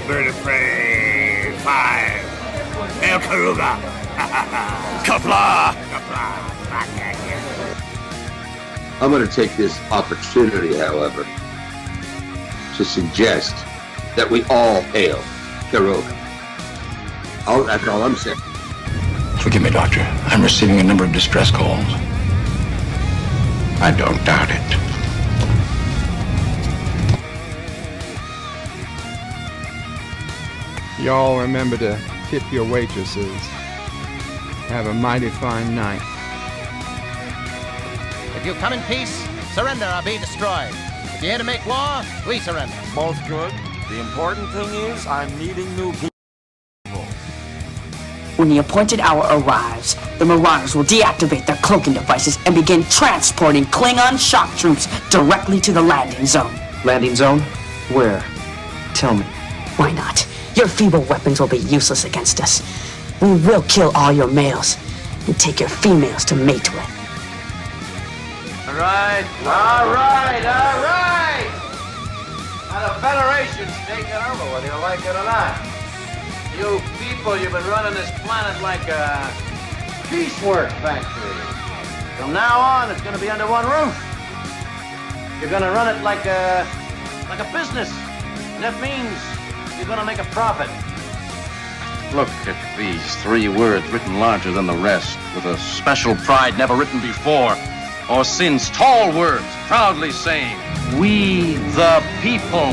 Bird of Prey 5. El Karuga. Kapla. Kapla. Back at you. I'm going to take this opportunity, however, to suggest that we all hail Karuga. That's all I'm saying. Forgive me, Doctor. I'm receiving a number of distress calls. I don't doubt it. Y'all remember to tip your waitresses. Have a mighty fine night. If you come in peace, surrender or be destroyed. If you're here to make war, we surrender. Both good. The important thing is I'm meeting new people. When the appointed hour arrives, the Marauders will deactivate their cloaking devices and begin transporting Klingon shock troops directly to the landing zone. Landing zone? Where? Tell me. Why not? Your feeble weapons will be useless against us. We will kill all your males and take your females to mate with. All right. Now the Federation's taking over, whether you like it or not. You people, you've been running this planet like a piecework factory. From now on, it's going to be under one roof. You're going to run it like a business. And that means you're going to make a profit. Look at these 3 words written larger than the rest, with a special pride never written before or since. Tall words, proudly saying, "We the people."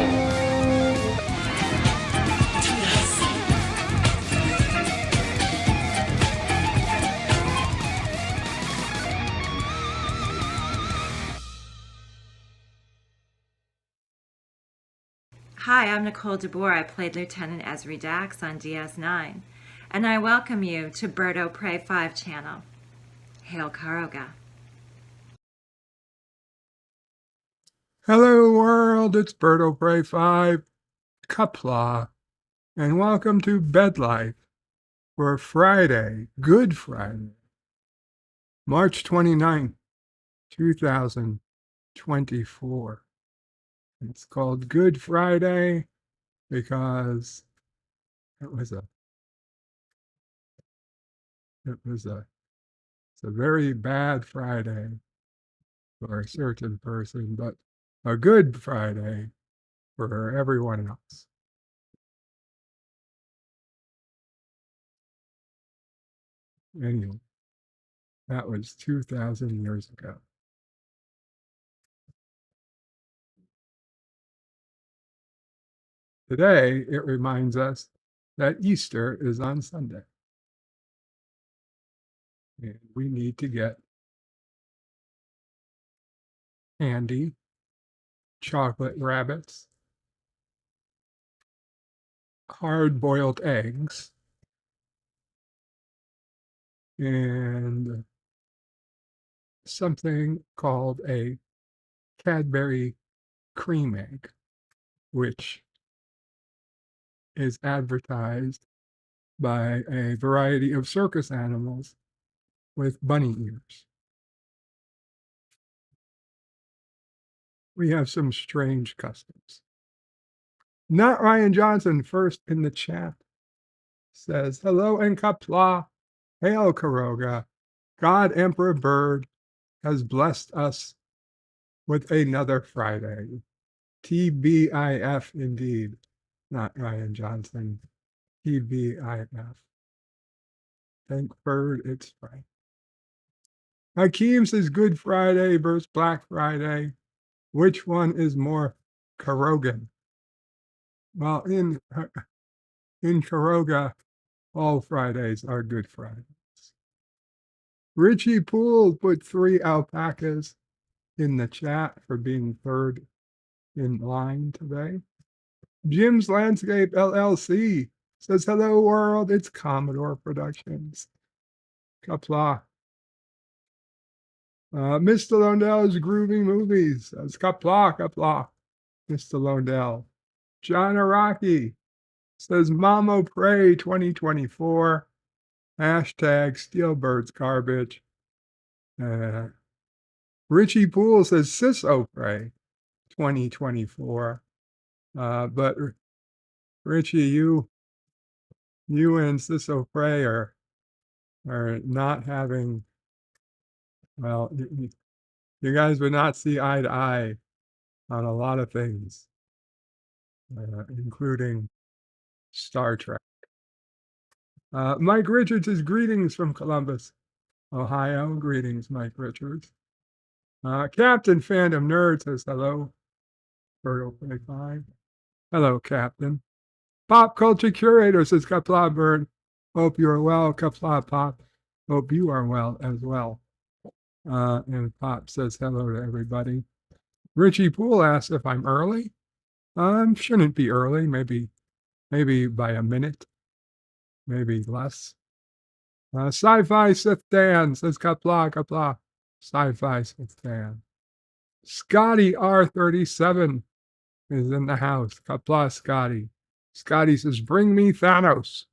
Hi, I'm Nicole DeBoer. I played Lieutenant Ezri Dax on DS9, and I welcome you to Bird o' Prey 5 channel. Hail Karoga. Hello world, it's Bird o' Prey 5, Kapla, and welcome to Bed Life for Friday, Good Friday, March 29th, 2024. It's called Good Friday because it's a very bad Friday for a certain person, but a good Friday for everyone else. Anyway, that was 2,000 years ago. Today, it reminds us that Easter is on Sunday. And we need to get candy, chocolate rabbits, hard-boiled eggs, and something called a Cadbury cream egg, which is advertised by a variety of circus animals with bunny ears. We have some strange customs. Not Ryan Johnson, first in the chat, says, "Hello and Kapla, hail Karoga. God Emperor Bird has blessed us with another Friday. TBIF indeed." Not Ryan Johnson, TBIF. Thank Bird, it's Friday. Hakeem says Good Friday versus Black Friday. Which one is more Karogan? Well, in Karoga, all Fridays are Good Fridays. Richie Poole put 3 alpacas in the chat for being third in line today. Jim's Landscape LLC says, "Hello world, it's Commodore Productions." Kapla. Mr. Londell's Groovy Movies says, "Kapla, Kapla." Mr. Londell. John Araki says, "Mamo Pray 2024. Hashtag Steelbird's Garbage." Richie Poole says, "Sis Pray 2024. But Richie, you and Ciso Prey are not having, well, you guys would not see eye to eye on a lot of things, including Star Trek. Mike Richards is greetings from Columbus, Ohio. Greetings, Mike Richards. Captain Fandom Nerd says hello. Birdo 25. Hello, Captain. Pop Culture Curator says Kapla Bird. Hope you are well. Kapla Pop. Hope you are well as well. And Pop says hello to everybody. Richie Poole asks if I'm early. Shouldn't be early. Maybe by a minute. Maybe less. Sci-Fi Sith Dan says Kapla. Sci-Fi Sith Dan. Scotty R37 is in the house. Kapla Scotty. Scotty says, bring me Thanos.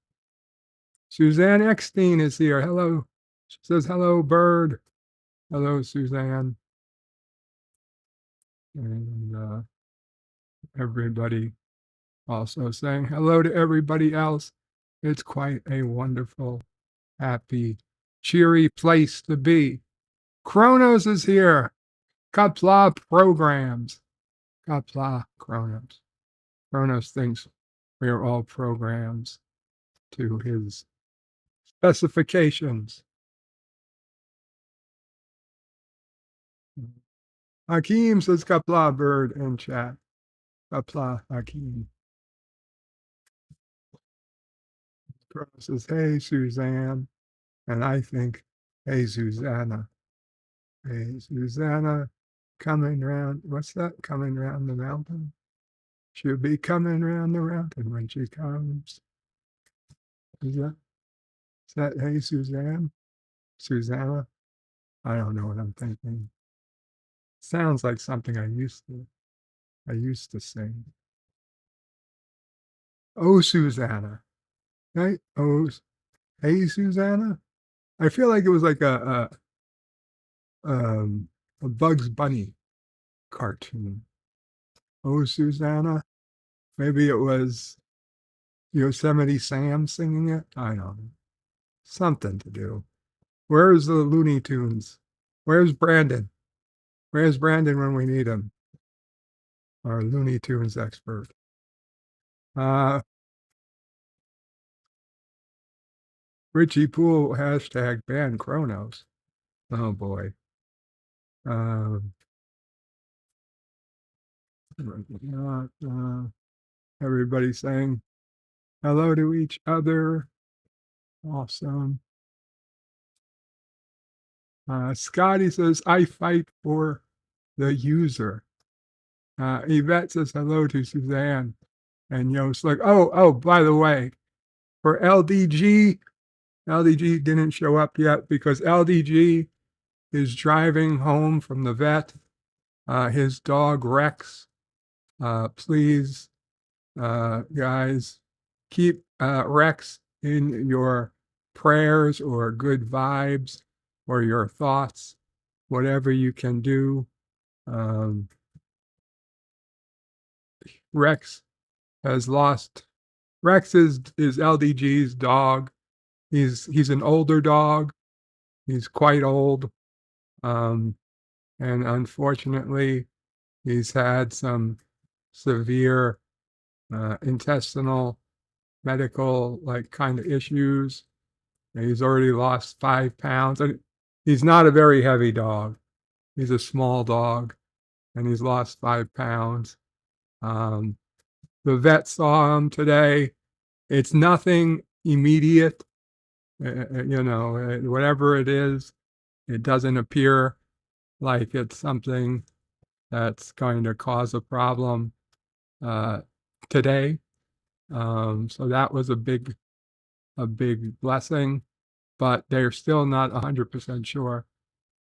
Suzanne Eckstein is here. Hello. She says, hello, Bird. Hello, Suzanne. And everybody also saying hello to everybody else. It's quite a wonderful, happy, cheery place to be. Kronos is here. Kapla programs. Kapla Kronos. Kronos thinks we are all programs to his specifications. Hakeem says Kapla Bird in chat. Kapla Hakeem. Kronos says, hey, Suzanne. And I think, hey, Susanna. Hey, Susanna, coming round. What's that? Coming round the mountain? She'll be coming round the mountain when she comes. Is that hey, Suzanne? Susanna? I don't know what I'm thinking. Sounds like something I used to sing. Oh, Susanna. Hey, hey, Susanna. I feel like it was like a Bugs Bunny cartoon. Oh, Susanna. Maybe it was Yosemite Sam singing it. I don't know. Something to do. Where's the Looney Tunes? Where's Brandon? Where's Brandon when we need him? Our Looney Tunes expert. Richie Poole hashtag ban Kronos. Oh boy. Everybody saying hello to each other. Awesome. Scotty says, I fight for the user. Yvette says hello to Suzanne. And Yost like, oh, by the way, for LDG didn't show up yet because LDG is driving home from the vet. His dog Rex. Please, guys, keep Rex in your prayers or good vibes or your thoughts, whatever you can do. Rex is LDG's dog. He's an older dog. He's quite old. And unfortunately, he's had some severe intestinal medical kind of issues. And he's already lost 5 pounds. And he's not a very heavy dog. He's a small dog and he's lost 5 pounds. The vet saw him today. It's nothing immediate. Whatever it is, it doesn't appear like it's something that's going to cause a problem today. So that was a big blessing, but they're still not 100% sure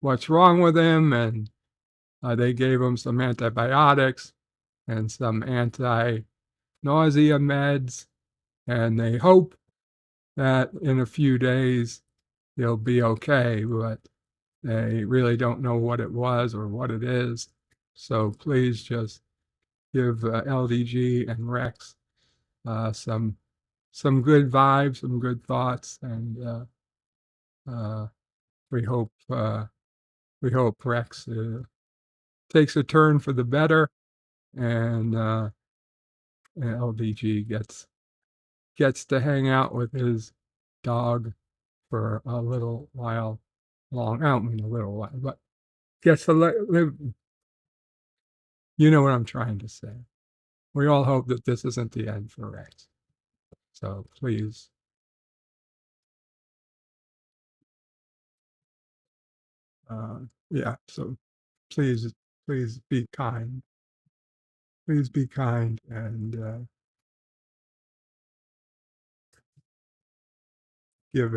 what's wrong with him. And they gave him some antibiotics and some anti-nausea meds. And they hope that in a few days he'll be okay, but they really don't know what it was or what it is. So please just give LDG and Rex some good vibes, some good thoughts, and we hope Rex takes a turn for the better, and LDG gets to hang out with his dog for a little while long. I don't mean a little while, but gets to live. You know what I'm trying to say. We all hope that this isn't the end for Rex. So please. Yeah, so please be kind. Please be kind and give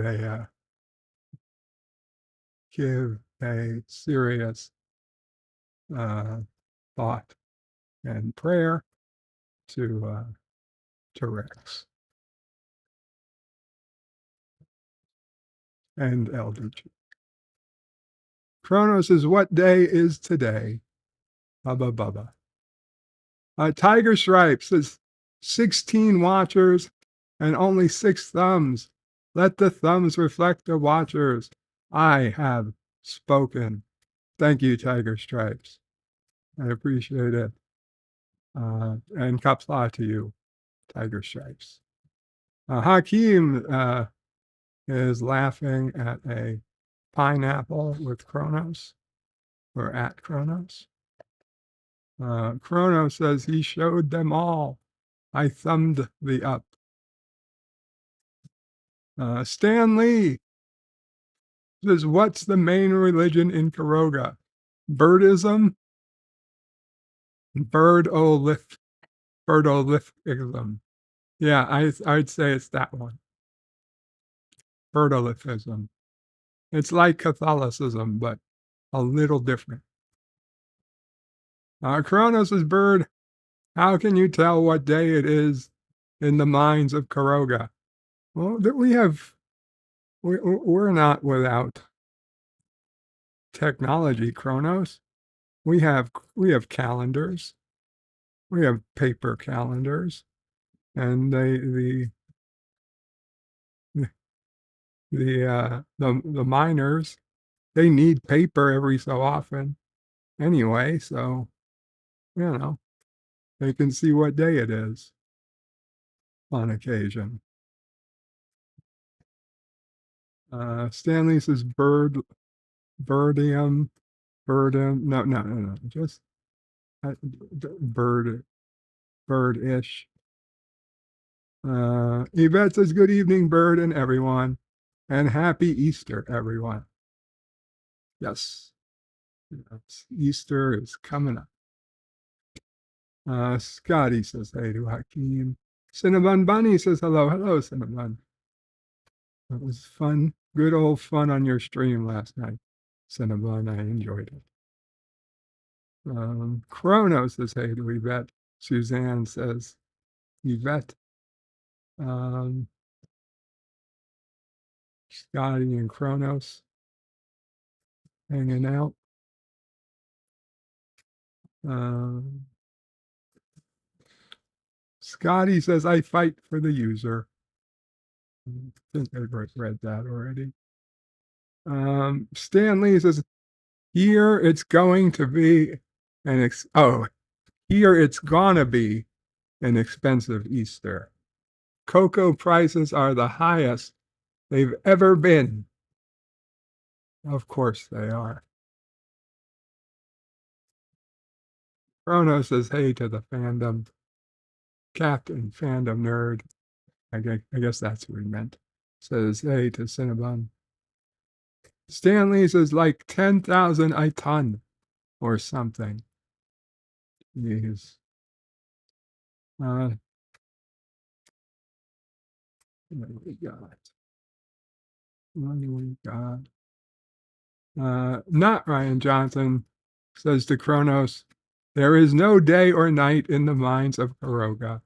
a serious thought and prayer to Rex and LDG. Kronos says, what day is today? Bubba Bubba. Tiger Stripe says 16 watchers and only 6 thumbs. Let the thumbs reflect the watchers. I have spoken. Thank you, Tiger Stripes. I appreciate it. And kapla to you, Tiger Stripes. Hakeem is laughing at a pineapple with Kronos, or at Kronos. Kronos says he showed them all. I thumbed the up. Stan Lee says, what's the main religion in Karoga? Birdism? Birdolithism. Yeah, I'd say it's that one. Birdolithism. It's like Catholicism, but a little different. Kronos is bird. How can you tell what day it is in the mines of Karoga? Well, we're not without technology, Kronos. We have calendars. We have paper calendars, and the miners, they need paper every so often anyway, so they can see what day it is on occasion. Stanley says birdium, no, just birdish. Yvette says good evening, Bird and everyone, and happy Easter, everyone. Yes, Easter is coming up. Scotty says hey to Hakeem. Cinnabon Bunny says hello, Cinnabon. It was fun, good old fun on your stream last night, Cinnabon. I enjoyed it. Kronos says hey to Yvette. Suzanne says Yvette. Scotty and Kronos hanging out. Scotty says I fight for the user. I think I've read that already. Stanley says here it's going to be here it's gonna be an expensive Easter. Cocoa prices are the highest they've ever been. Of course they are. Chrono says hey to the fandom. Captain Fandom Nerd. I guess that's what he meant. Says hey to Cinnabon. Stanley says like 10,000 a ton or something. Jeez. What do we got? Not Ryan Johnson says to Kronos, there is no day or night in the mines of Karoga.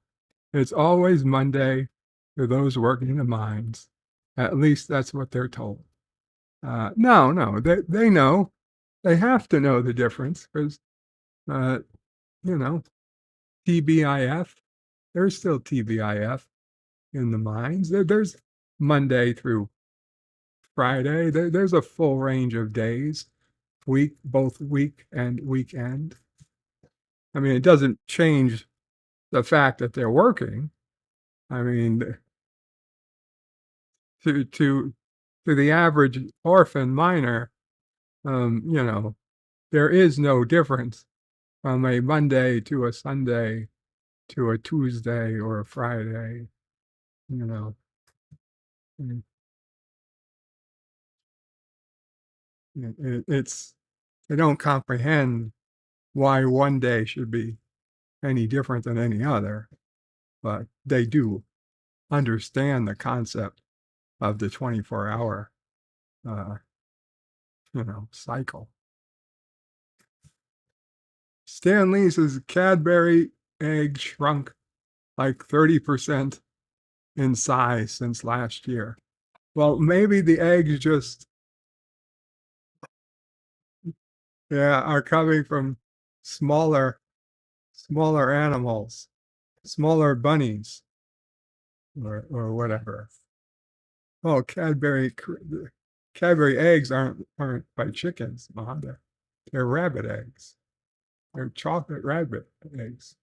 It's always Monday for those working the mines. At least that's what they're told. No, they know. They have to know the difference because, TBIF, there's still TBIF in the mines. There's Monday through Friday. There's a full range of days, both week and weekend. I mean, it doesn't change the fact that they're working. I mean, to the average orphan miner, there is no difference from a Monday to a Sunday to a Tuesday or a Friday, Mm. It's they don't comprehend why one day should be any different than any other, but they do understand the concept of the 24-hour, cycle. Stan Lee says Cadbury egg shrunk like 30% in size since last year. Well, maybe the eggs just are coming from smaller animals, smaller bunnies, or whatever. Oh, Cadbury eggs aren't by chickens, Ma. They're rabbit eggs. They're chocolate rabbit eggs.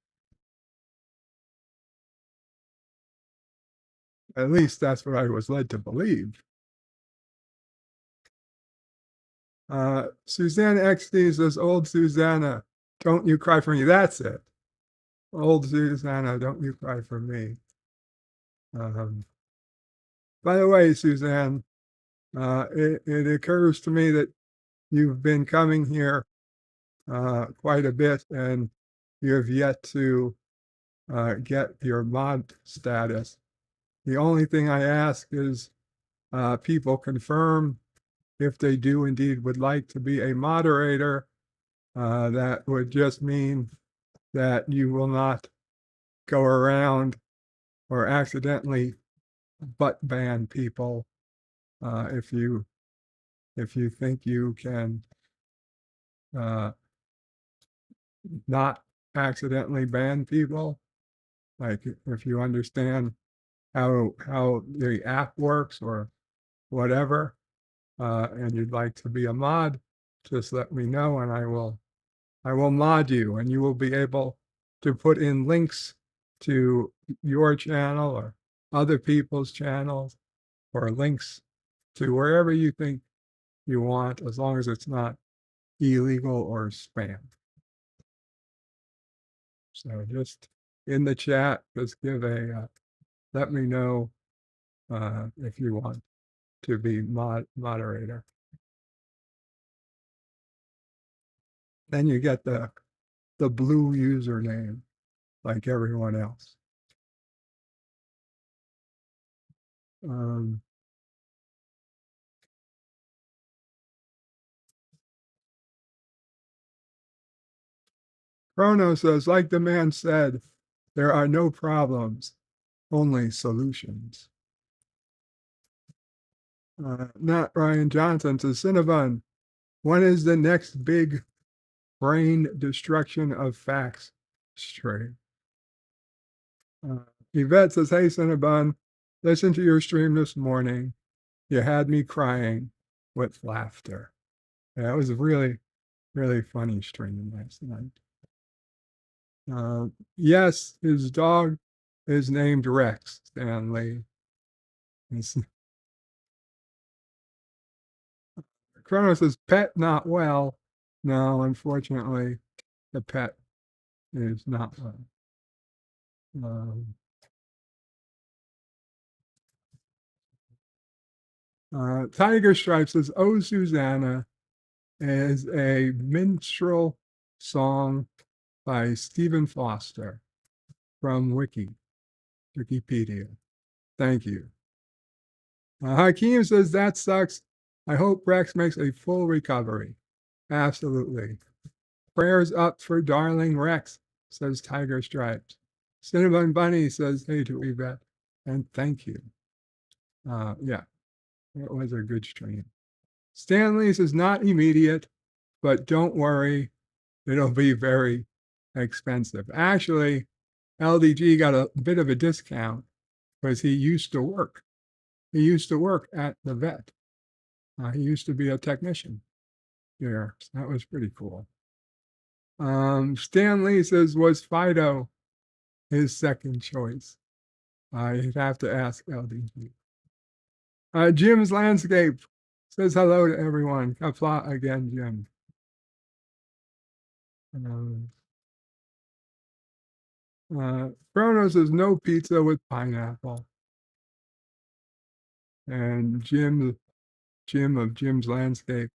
At least that's what I was led to believe. Susanna XD says, "Old Susanna, don't you cry for me." That's it. Old Susanna, don't you cry for me. By the way, Suzanne, it occurs to me that you've been coming here quite a bit, and you have yet to get your mod status. The only thing I ask is people confirm if they do indeed would like to be a moderator. That would just mean that you will not go around or accidentally butt ban people if you think you can not accidentally ban people. Like if you understand how the app works or whatever, and you'd like to be a mod, just let me know and I will mod you, and you will be able to put in links to your channel or other people's channels, or links to wherever you think you want, as long as it's not illegal or spam. So just in the chat, just give let me know if you want to be moderator. Then you get the blue username like everyone else. Chrono says, like the man said, there are no problems, only solutions. Not Ryan Johnson says, Cinnabon, when is the next big brain destruction of facts stream? Yvette says, hey, Cinnabon, listen to your stream this morning. You had me crying with laughter. Yeah, it was a really, really funny stream last night. Yes, his dog is named Rex, Stan Lee. Chrono says, pet not well. No, unfortunately, the pet is not well. Tiger Stripe says, Oh, Susanna is a minstrel song by Stephen Foster from Wikipedia. Thank you. Hakeem says, that sucks. I hope Rex makes a full recovery. Absolutely. Prayers up for darling Rex, says Tiger Stripes. Cinnamon Bunny says, hey to Yvette, and thank you. Yeah, it was a good stream. Stanley says, not immediate, but don't worry, it'll be very expensive. Actually, LDG got a bit of a discount because he used to work. He used to work at the vet. He used to be a technician there. So that was pretty cool. Stan Lee says, was Fido his second choice? I'd have to ask LDG. Jim's Landscape says hello to everyone. Kapla again, Jim. Chrono says no pizza with pineapple. And Jim of Jim's Landscape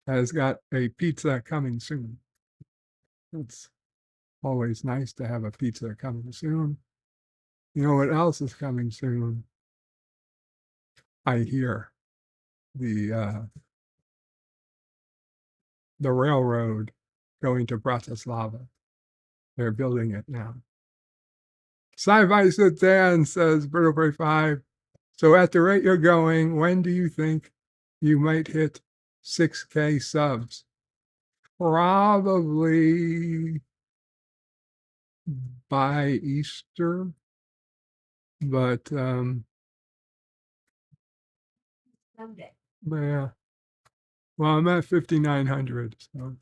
has got a pizza coming soon. It's always nice to have a pizza coming soon. You know what else is coming soon? I hear the railroad going to Bratislava. They're building it now. Sci-Fi Satan says, Birdo Prey 5. So at the rate you're going, when do you think you might hit 6K subs? Probably by Easter. But Someday. yeah. Well, I'm at 5,900, so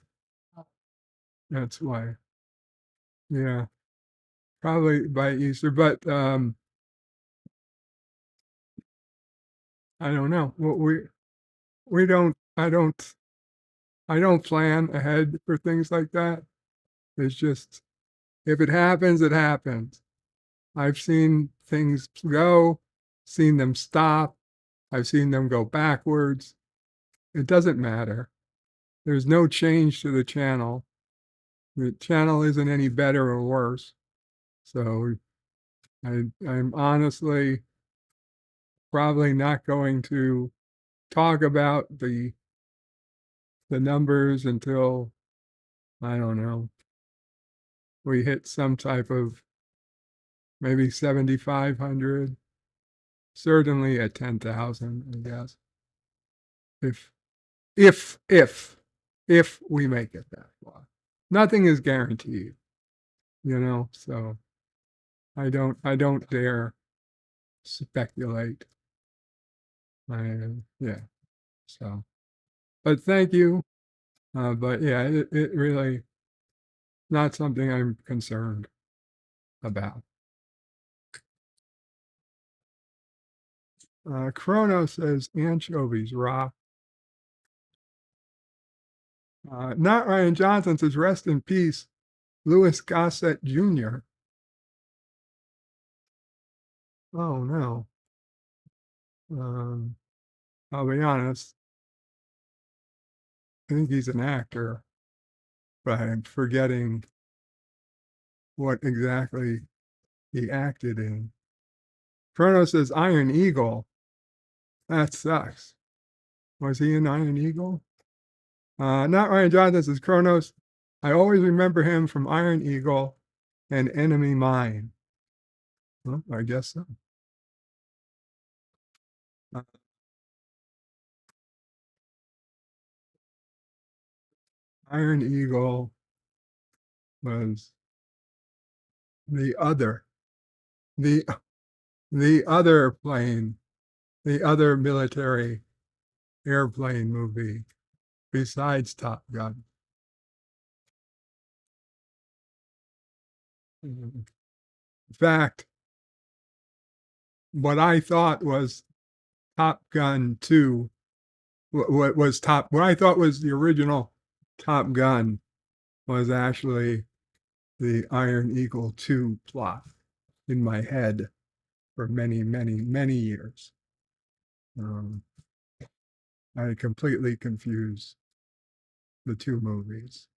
that's why. Yeah. Probably by Easter, but I don't know. We don't. I don't plan ahead for things like that. It's just if it happens, it happens. I've seen things go, seen them stop. I've seen them go backwards. It doesn't matter. There's no change to the channel. The channel isn't any better or worse. So I'm honestly probably not going to talk about the numbers until, I don't know, we hit some type of maybe 7,500, certainly at 10,000, I guess. If we make it that far. Nothing is guaranteed, so I don't dare speculate. So, but thank you. But yeah, it really not something I'm concerned about. Chrono says anchovies rock. Not Ryan Johnson says rest in peace, Louis Gossett Jr. Oh no. I'll be honest. I think he's an actor, but I'm forgetting what exactly he acted in. Chrono says Iron Eagle. That sucks. Was he in Iron Eagle? Not Ryan Johnson says Kronos. I always remember him from Iron Eagle and Enemy Mine. Well, I guess so. Iron Eagle was the other plane, the other military airplane movie besides Top Gun. In fact, what I thought was Top Gun 2, what I thought was the original Top Gun was actually the Iron Eagle 2 plot in my head for many, many, many years. I completely confused the two movies.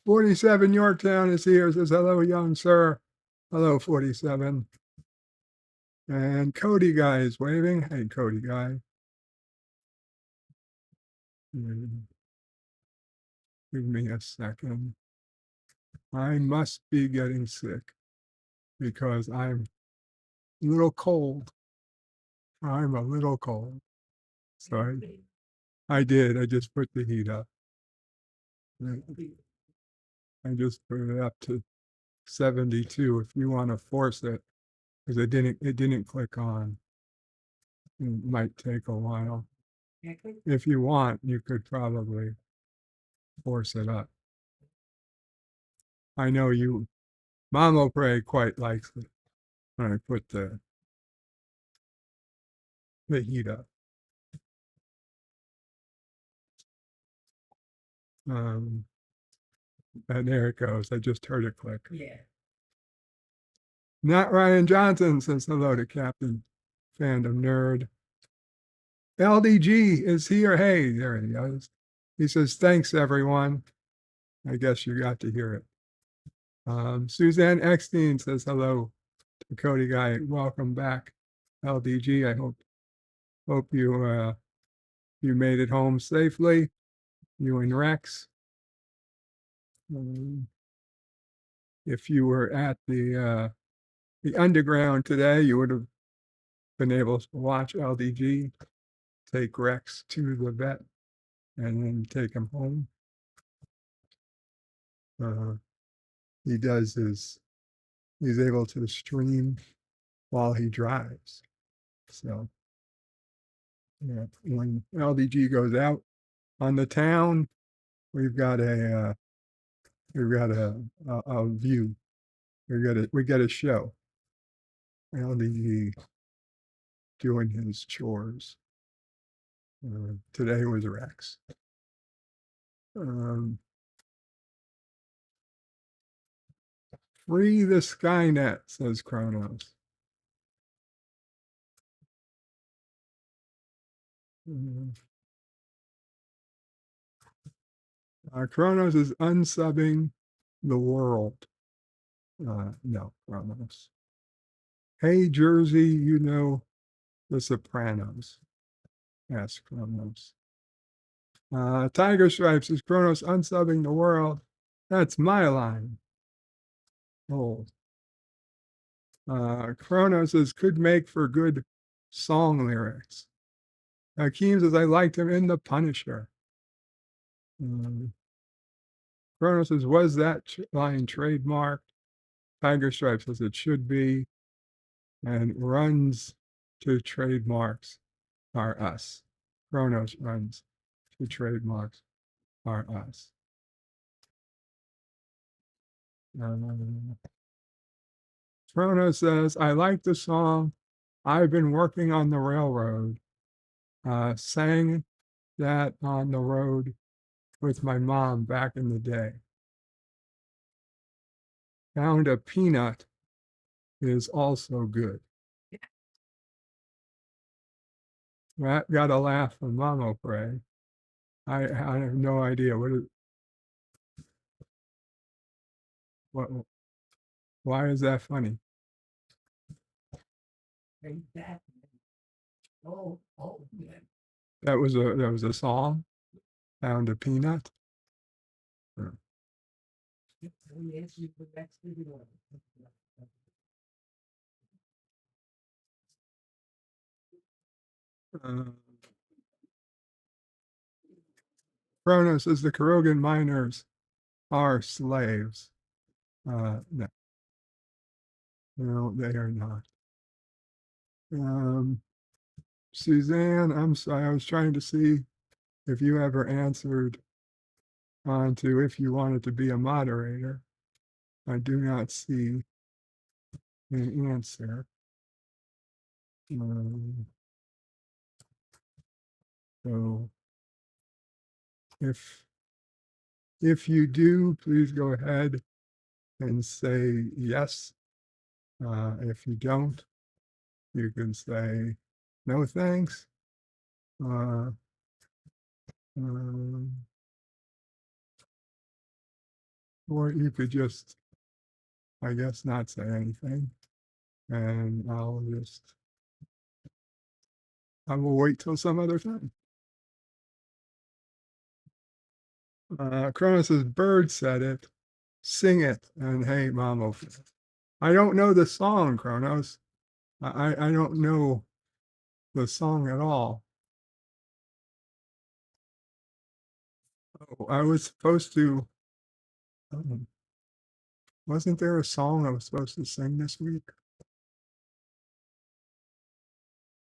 "47 Yorktown is here," says hello, young sir. Hello, 47. And Cody Guy is waving. Hey, Cody Guy. Give me a second. I must be getting sick because I'm a little cold. I'm a little cold. So I did. I just put the heat up. I just put it up to 72 if you want to force it, because it didn't click on. It might take a while. If you want, you could probably force it up. I know you, Mamo Pray quite likes it when I put the heat up. And there it goes. I just heard it click. Yeah. Not Ryan Johnson says hello to Captain Fandom Nerd. LDG is here. Hey, there he goes. He says, thanks, everyone. I guess you got to hear it. Suzanne Eckstein says hello to Cody Guy. Welcome back, LDG. I hope you you made it home safely. You and Rex. If you were at the underground today, you would have been able to watch LDG take Rex to the vet and then take him home. He does he's able to stream while he drives. So yeah, when LDG goes out on the town, we've got a view. We get a show. LDG doing his chores. Today was Rex. Free the Skynet, says Kronos. Kronos is unsubbing the world. No, Kronos. Hey, Jersey, you know The Sopranos. Ask Kronos. Tiger Stripes is Kronos unsubbing the world. That's my line. Oh. Kronos says could make for good song lyrics. Hakeem says I liked him in The Punisher. Kronos says was that line trademarked? Tiger Stripes says it should be. And runs to trademarks are us. Kronos runs to trademarks are us. Kronos says, I like the song. I've been working on the railroad. Sang that on the road with my mom back in the day. Found a Peanut is also good. That got a laugh from Mamo Pray. I have no idea why is that funny? That was a song. Found a Peanut. Kronos says the Kurogan miners are slaves. No. No, they are not. Suzanne, I'm sorry, I was trying to see if you ever answered on to if you wanted to be a moderator. I do not see an answer. So if you do, please go ahead and say yes. If you don't, you can say no thanks. Or you could just, I guess, not say anything. And I will wait till some other time. Kronos says, Bird said it. Sing it. And hey, Mamo. I don't know the song, Kronos. I don't know the song at all. Oh, I was supposed to. Um, wasn't there a song I was supposed to sing this week?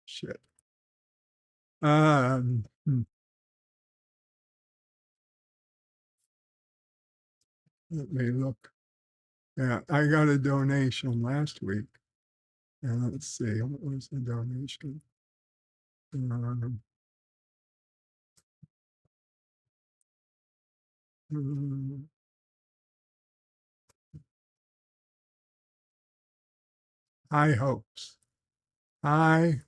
Shit. Let me look. Yeah, I got a donation last week. And let's see, what was the donation? Um, High hopes. High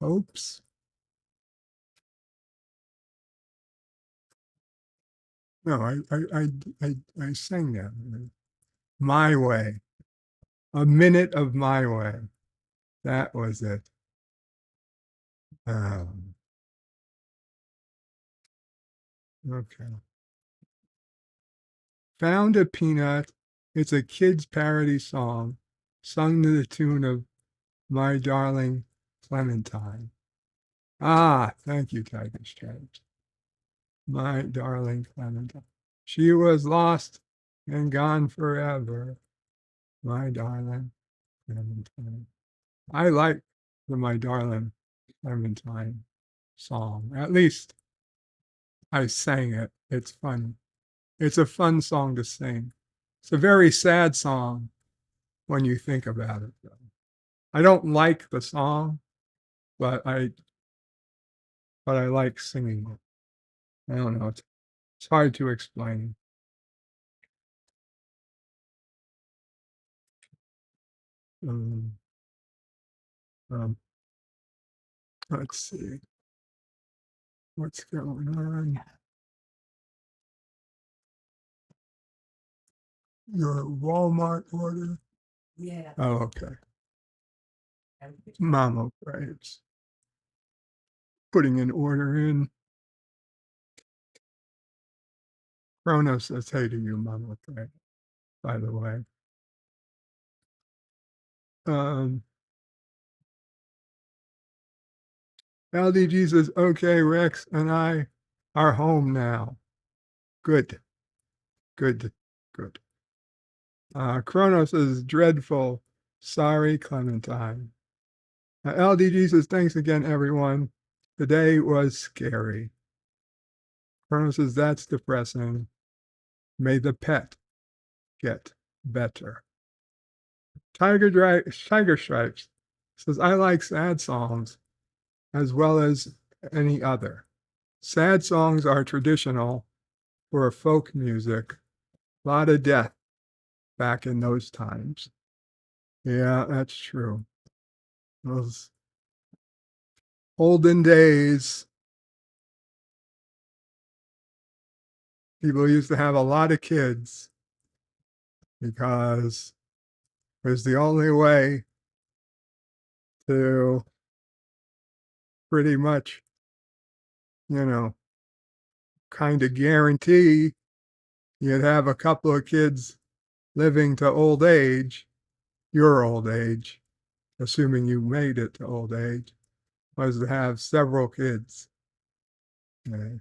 hopes. No, I sang that. My way. A minute of my way. That was it. Okay. Found a Peanut. It's a kid's parody song sung to the tune of My Darling Clementine. Ah, thank you, Tiger Stripes. My darling Clementine. She was lost and gone forever. My darling Clementine. I like the My Darling Clementine song. At least I sang it. It's fun. It's a fun song to sing. It's a very sad song when you think about it, though. I don't like the song, but I like singing it. I don't know. It's hard to explain. Um, let's see. What's going on? Your Walmart order? Yeah. Oh, okay. Mama Braves. Putting an order in. Chrono says hey to you, Mama Braves, by the way. LDG says, okay, Rex and I are home now. Good. Chrono says, dreadful. Sorry, Clementine. LDG says, thanks again, everyone. Today was scary. Chrono says, that's depressing. May the pet get better. Tiger Stripes says, I like sad songs as well as any other. Sad songs are traditional for folk music. A lot of death back in those times. Yeah, that's true. Those olden days, people used to have a lot of kids because it was the only way to pretty much, kind of guarantee you'd have a couple of kids living to old age, your old age, assuming you made it to old age, was to have several kids. Okay.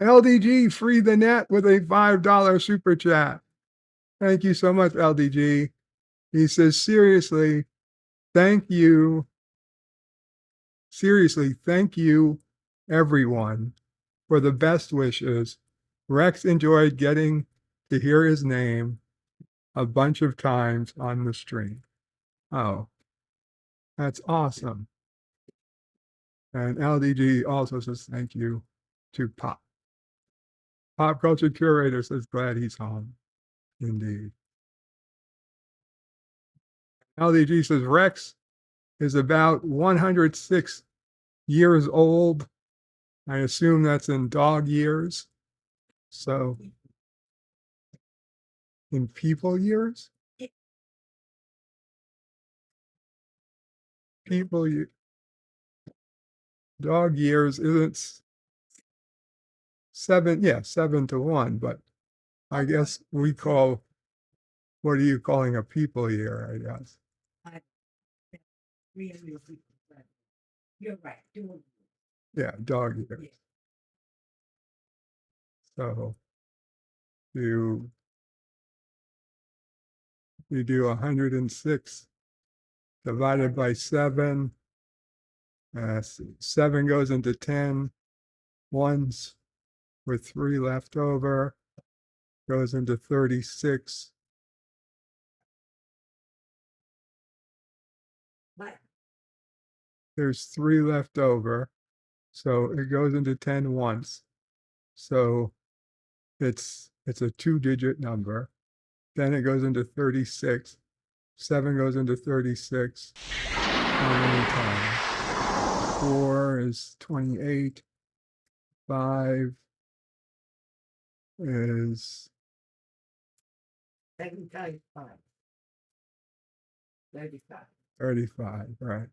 LDG, free the net with a $5 super chat. Thank you so much, LDG. He says, seriously, thank you. Seriously, thank you, everyone, for the best wishes. Rex enjoyed getting to hear his name a bunch of times on the stream. Oh, that's awesome. And LDG also says thank you to Pop. Pop Culture Curator says glad he's home. Indeed. LDG says Rex is about 106 years old. I assume that's in dog years. So in people years? People years. Dog years isn't 7 to 1, but I guess we call, what are you calling a people year, I guess? You're right. Yeah, dog years. So you do 106 divided by 7. 7 goes into 10. Ones with 3 left over goes into 36. There's 3 left over, so it goes into 10 once. So it's a 2-digit number. Then it goes into 36. 7 goes into 36. How many times? 4 is 28. 5 is 7 times 5. 35. 35, right?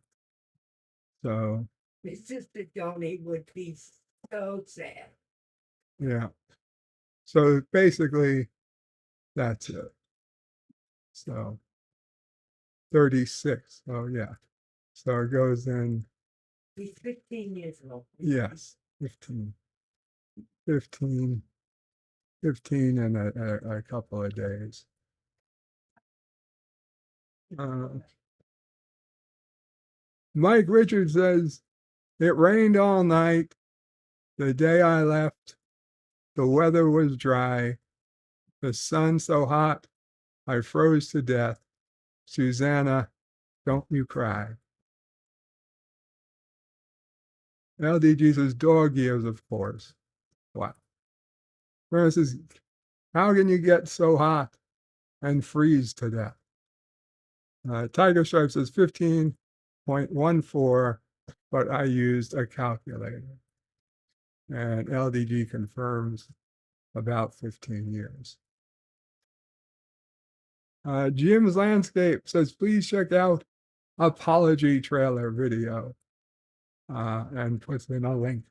So My sister Joni would be so sad. yeah. So basically, that's it. So 36. Oh yeah. So it goes in. He's 15 years old. Yes, 15. 15 in a couple of days. Mike Richards says, it rained all night. The day I left, the weather was dry. The sun so hot, I froze to death. Susanna, don't you cry. LDG says, dog years, of course. Wow. Francis, how can you get so hot and freeze to death? Tiger Stripe says 15.14, but I used a calculator. And LDG confirms about 15 years. Jim's Landscape says, please check out Apology trailer video. And puts in a link.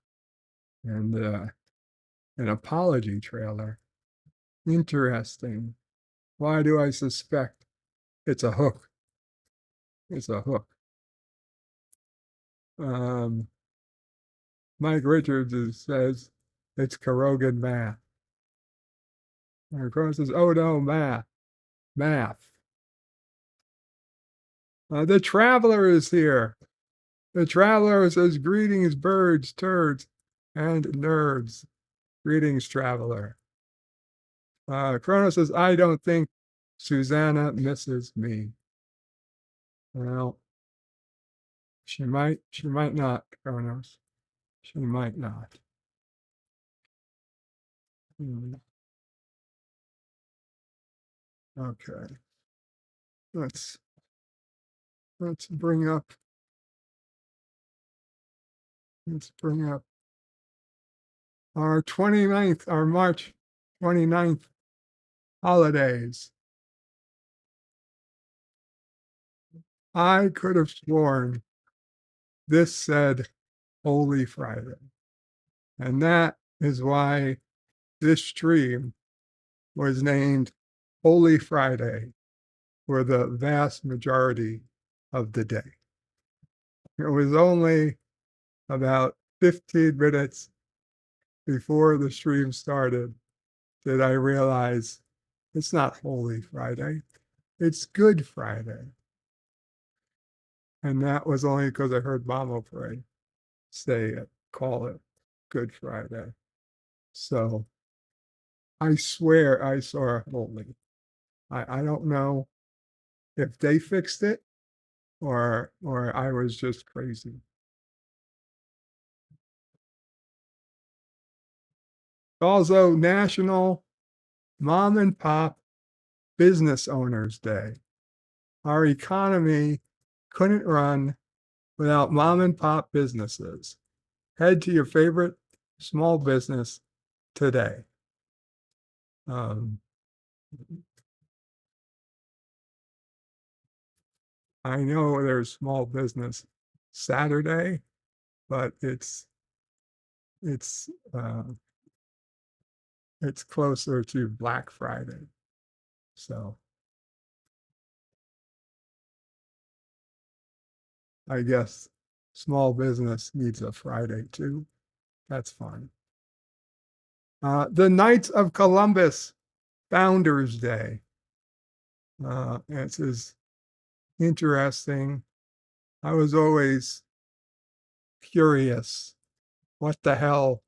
And an apology trailer. Interesting. Why do I suspect it's a hook? It's a hook. Mike Richards says it's Carogan math. And Crow says, oh no, math. The Traveler is here. The Traveler says, greetings, birds, turds, and nerds. Greetings, Traveler. Chrono says, I don't think Susanna misses me. Well, she might not, Kronos. She might not. Okay. Let's bring up our 29th, our March 29th holidays. I could have sworn this said Holy Friday. And that is why this stream was named Holy Friday for the vast majority of the day. It was only about 15 minutes before the stream started that I realized it's not Holy Friday, it's Good Friday. And that was only because I heard Mama Pray say it, call it Good Friday. So I swear I saw Holy. I don't know if they fixed it or I was just crazy. Also, National Mom and Pop Business Owners Day. Our economy couldn't run without mom and pop businesses. Head to your favorite small business today. I know there's small business Saturday, but it's closer to Black Friday. So I guess small business needs a Friday too. That's fine. The Knights of Columbus Founders Day. This is interesting. I was always curious, what the hell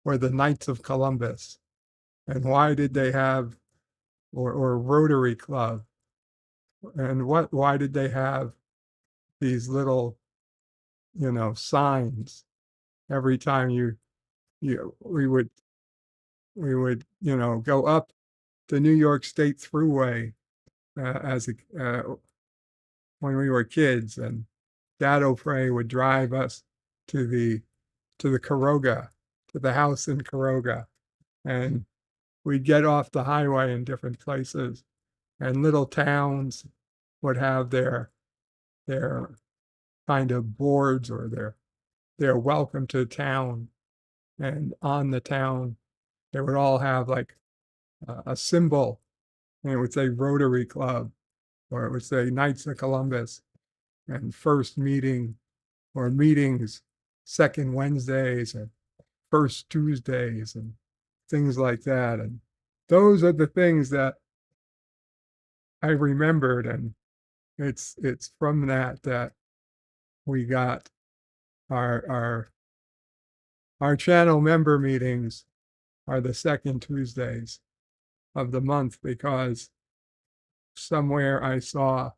were the Knights of Columbus? And why did they have, or Rotary Club? And why did they have these little, signs every time we would, go up the New York State Thruway when we were kids, and Dad O'Prey would drive us to the Caroga, to the house in Caroga, and we'd get off the highway in different places, and little towns would have their kind of boards, or their welcome to town, and on the town they would all have like a symbol, and it would say Rotary Club, or it would say Knights of Columbus, and first meeting, or meetings second Wednesdays, and first Tuesdays, and things like that. And those are the things that I remembered, and it's from that we got our channel member meetings are the second Tuesdays of the month, because somewhere I saw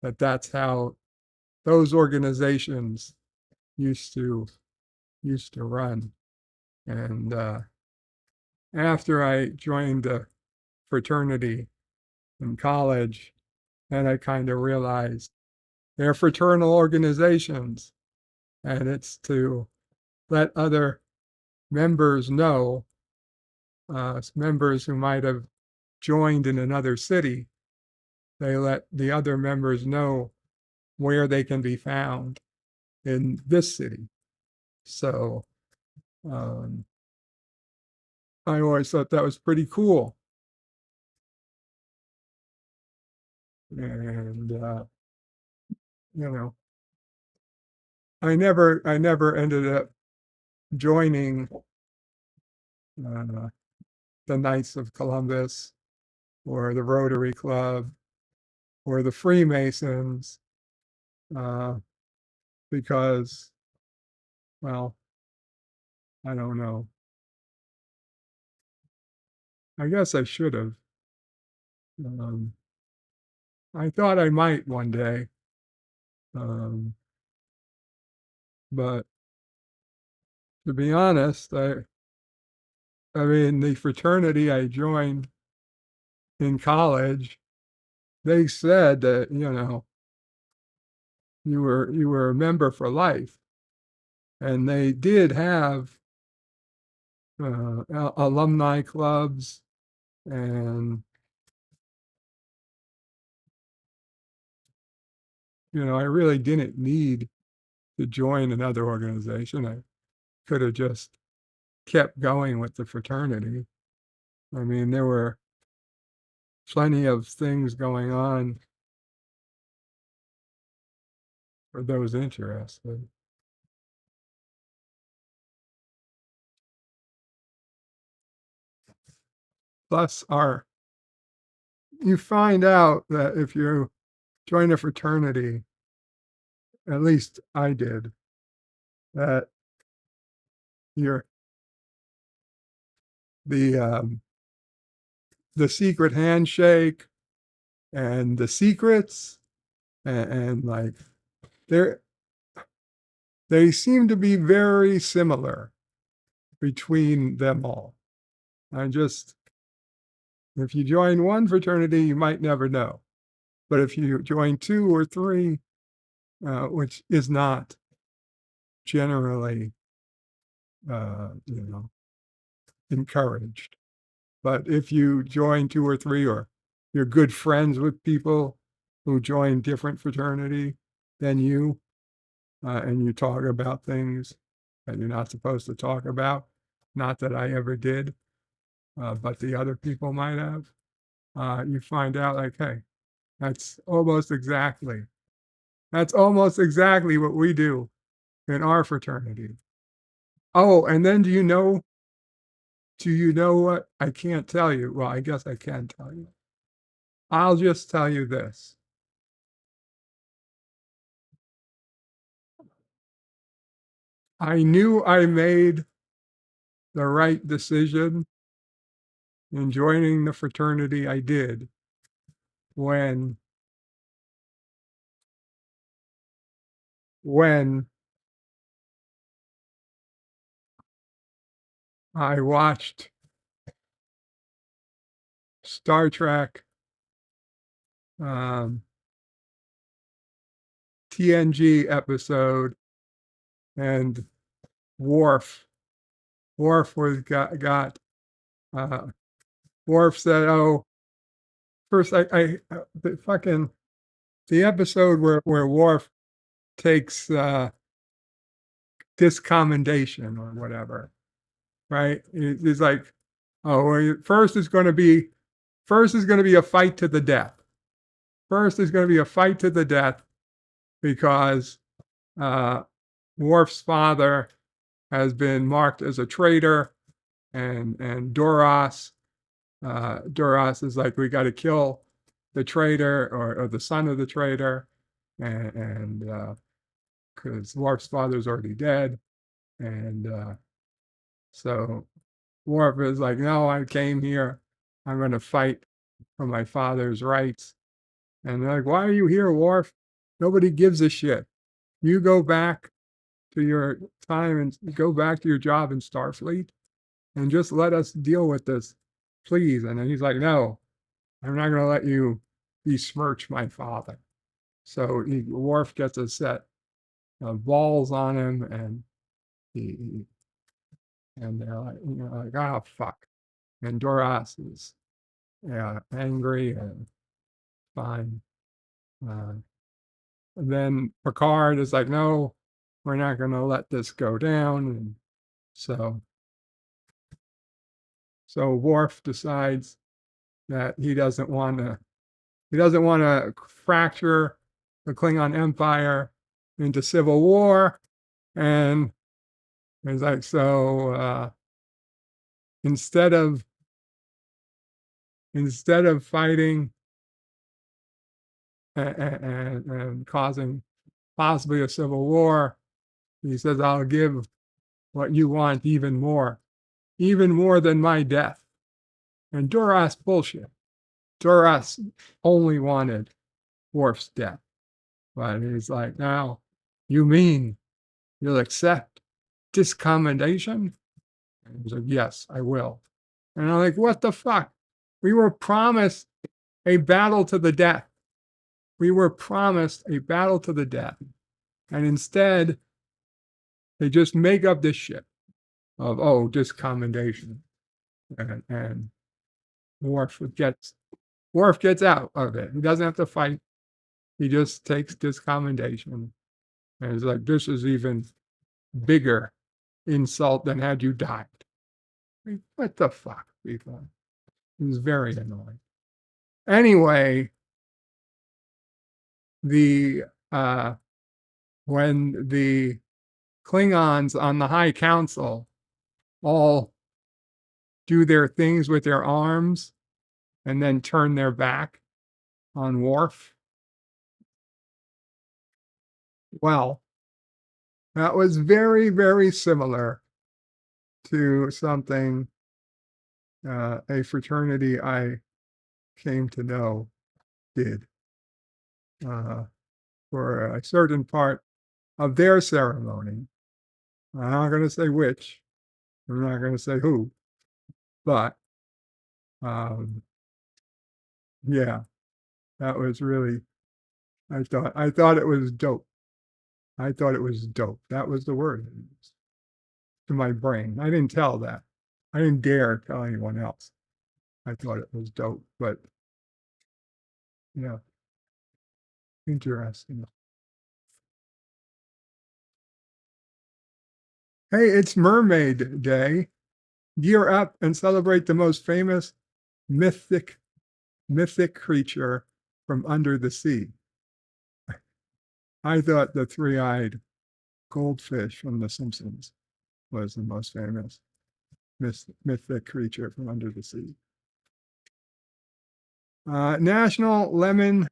that that's how those organizations used to run. And after I joined the fraternity in college, then I kind of realized they're fraternal organizations, and it's to let other members know, members who might have joined in another city, they let the other members know where they can be found in this city. So I always thought that was pretty cool. And I never ended up joining the Knights of Columbus, or the Rotary Club, or the Freemasons, because, well, I don't know. I guess I should have. I thought I might one day, but to be honest, I mean, the fraternity I joined in college, they said that, you were a member for life, and they did have alumni clubs, and I really didn't need to join another organization. I could have just kept going with the fraternity. I mean, there were plenty of things going on for those interested. Plus, you find out that if you join a fraternity, at least I did, that the secret handshake and the secrets, and like they seem to be very similar between them all. If you join one fraternity, you might never know. But if you join two or three, which is not generally, encouraged, but if you join two or three, or you're good friends with people who join different fraternity than you, and you talk about things that you're not supposed to talk about, not that I ever did, but the other people might have, you find out like, hey, that's almost exactly what we do in our fraternity. Oh, and then do you know what? I can't tell you. Well, I guess I can tell you. I'll just tell you this. I knew I made the right decision in joining the fraternity I did when I watched Star Trek TNG episode, and Worf was got Worf said, "Oh, first I the episode where Worf takes discommendation or whatever, right? He's like, oh, well, first is going to be a fight to the death. First is going to be a fight to the death because Worf's father has been marked as a traitor, and Duras is like, we got to kill the traitor or the son of the traitor, and because Worf's father's already dead, and so Worf is like, no, I came here, I'm going to fight for my father's rights. And they're like, why are you here, Worf? Nobody gives a shit. You go back to your time and go back to your job in Starfleet and just let us deal with this, please. And then he's like, no, I'm not going to let you besmirch my father. So Worf gets a set of balls on him, and they're like, oh, fuck. And Duras is angry and fine. And then Picard is like, no, we're not going to let this go down. And so Worf decides that he doesn't want to fracture the Klingon Empire into civil war. And he's like, so instead of fighting and causing possibly a civil war, he says, I'll give what you want even more than my death. And Duras bullshit. Duras only wanted Worf's death. But he's like, now, you mean you'll accept discommendation? And he's like, yes, I will. And I'm like, what the fuck? We were promised a battle to the death. We were promised a battle to the death. And instead, they just make up this shit of, oh, discommendation. And Worf gets out of it. He doesn't have to fight. He just takes discommendation. And it's like, this is even bigger insult than had you died. I mean, what the fuck, people? It was very annoying. Anyway, when the Klingons on the High Council all do their things with their arms and then turn their back on Worf, well, that was very, very similar to something a fraternity I came to know did for a certain part of their ceremony. I'm not going to say which. I'm not going to say who. But yeah, that was really, I thought it was dope. I thought it was dope. That was the word to my brain. I didn't tell that. I didn't dare tell anyone else. I thought it was dope, but yeah, interesting. Hey, it's Mermaid Day. Gear up and celebrate the most famous mythic creature from under the sea. I thought the three-eyed goldfish from The Simpsons was the most famous mythic creature from under the sea. National Lemon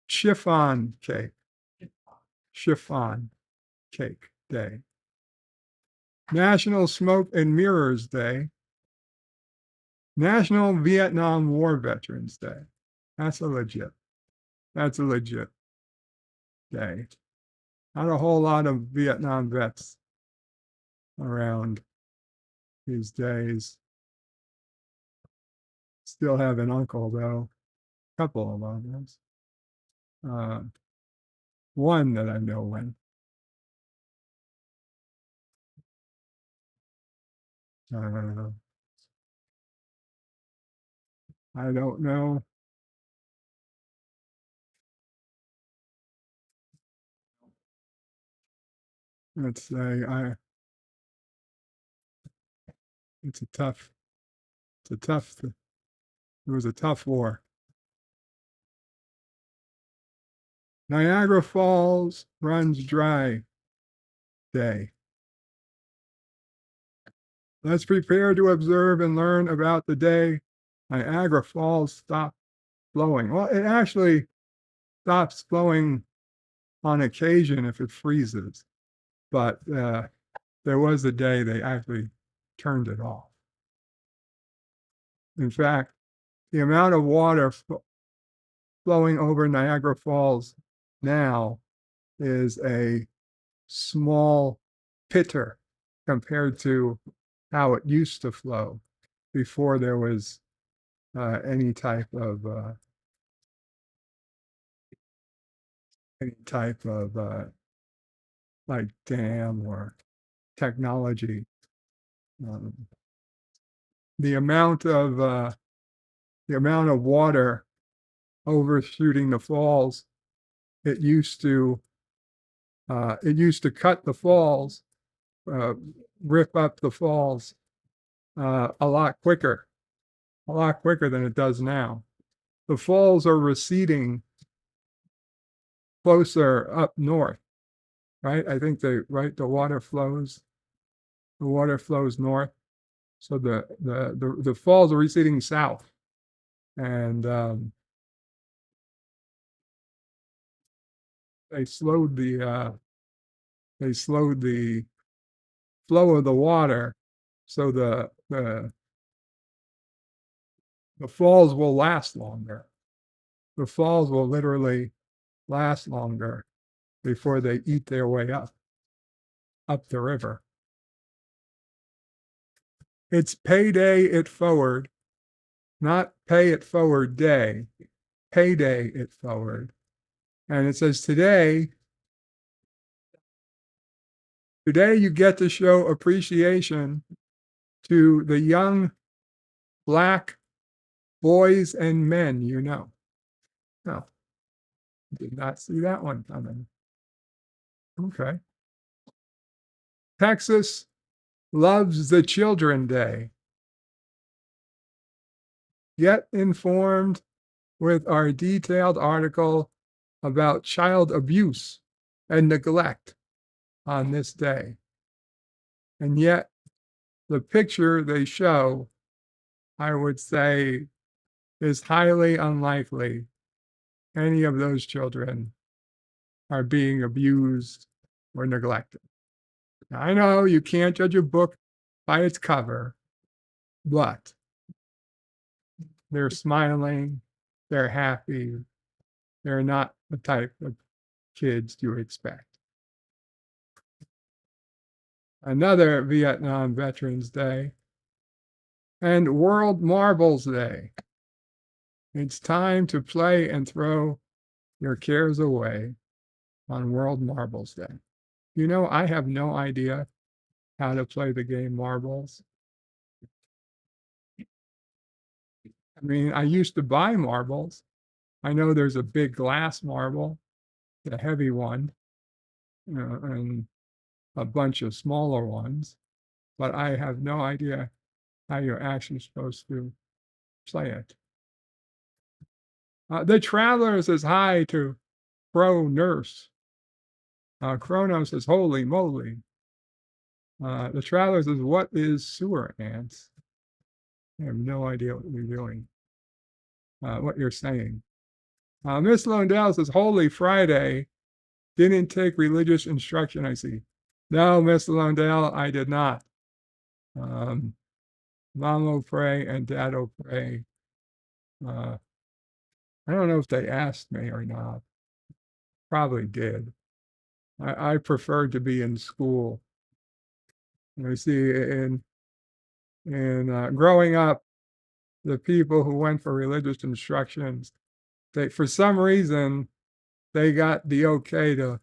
Chiffon Cake. Chiffon Cake Day. National Smoke and Mirrors Day. National Vietnam War Veterans Day. That's a legit day. Not a whole lot of Vietnam vets around these days. Still have an uncle though, a couple of uncles. One that I know when. I don't know. Let's say it was a tough war. Niagara Falls runs dry day. Let's prepare to observe and learn about the day Niagara Falls stopped flowing. Well, it actually stops flowing on occasion if it freezes, but there was a day they actually turned it off. In fact, the amount of water flowing over Niagara Falls now is a small pitter compared to how it used to flow before there was any type of like dam or technology. The amount of water overshooting the falls, it used to cut the falls, rip up the falls a lot quicker than it does now. The falls are receding closer up north, right? I think the water flows north. So the falls are receding south, and they slowed the flow of the water, so the falls will last longer. The falls will literally last longer before they eat their way up the river. It's Payday It Forward, not Pay It Forward Day, Payday It Forward. And it says today you get to show appreciation to the young Black boys and men you know. No, did not see that one coming. Okay. Texas loves the Children Day. Get informed with our detailed article about child abuse and neglect on this day. And yet, the picture they show, I would say, is highly unlikely any of those children are being abused or neglected. Now, I know you can't judge a book by its cover, but they're smiling, they're happy, they're not the type of kids you expect. Another Vietnam Veterans Day and World Marbles Day. It's time to play and throw your cares away on World Marbles Day. You know, I have no idea how to play the game marbles. I mean, I used to buy marbles. I know there's a big glass marble, the heavy one, and a bunch of smaller ones, but I have no idea how you're actually supposed to play it. The Traveler says hi to Pro Nurse. Chronos says, holy moly. The Traveler says, what is sewer ants? I have no idea what you're doing, what you're saying. Miss Londell says, Holy Friday, didn't take religious instruction, I see. No, Miss Londell, I did not. Mom will pray and Dad will pray. I don't know if they asked me or not. Probably did. I preferred to be in school. You see, in growing up, the people who went for religious instructions, they, for some reason, they got the okay to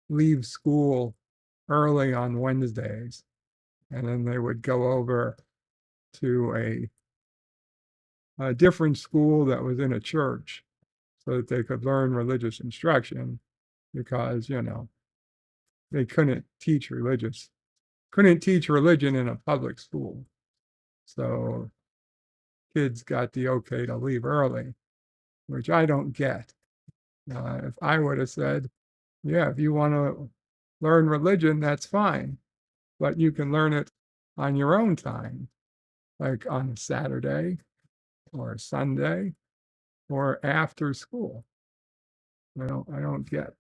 leave school early on Wednesdays. And then they would go over to a different school that was in a church so that they could learn religious instruction because, you know, they couldn't teach religion in a public school. So kids got the okay to leave early, which I don't get. If I would have said, yeah, if you want to learn religion, that's fine, but you can learn it on your own time, like on a Saturday or a Sunday or after school. I don't get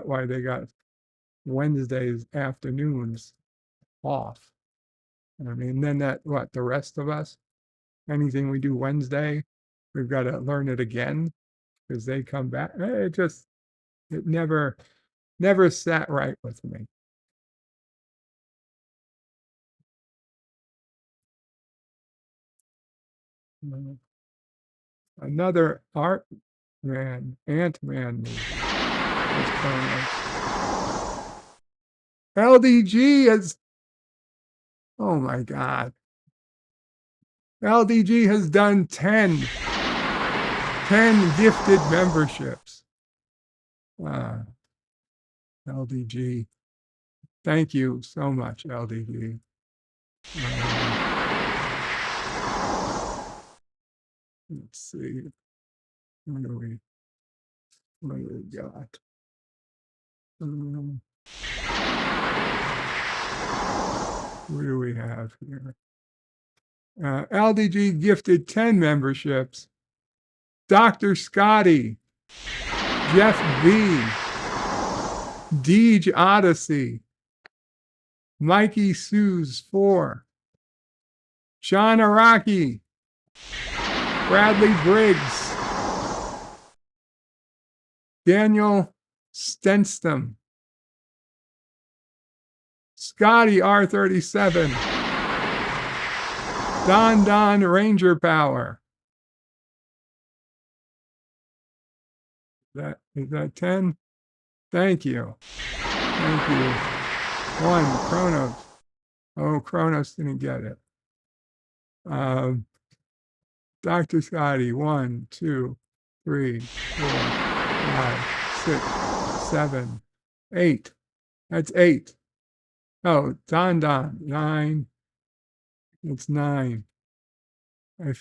why they got Wednesdays afternoons off. I mean, then the rest of us, anything we do Wednesday, we've got to learn it again because they come back. It never sat right with me. Another Ant-Man movie. LDG is, oh my God. LDG has done 10 gifted memberships. LDG, thank you so much, LDG. Let's see. What do we got? What do we have here? LDG gifted 10 memberships. Dr. Scotty, Jeff B, Deej Odyssey, Mikey Suze 4, Sean Araki, Bradley Briggs, Daniel Stenstam, Scotty R37, Don Ranger Power. Is that 10? Thank you. Thank you. 1, Kronos. Oh, Kronos didn't get it. Dr. Scotty, 1, 2, 3, 4, 5, 6, 7, 8. That's 8. Oh, Don, 9. It's 9. I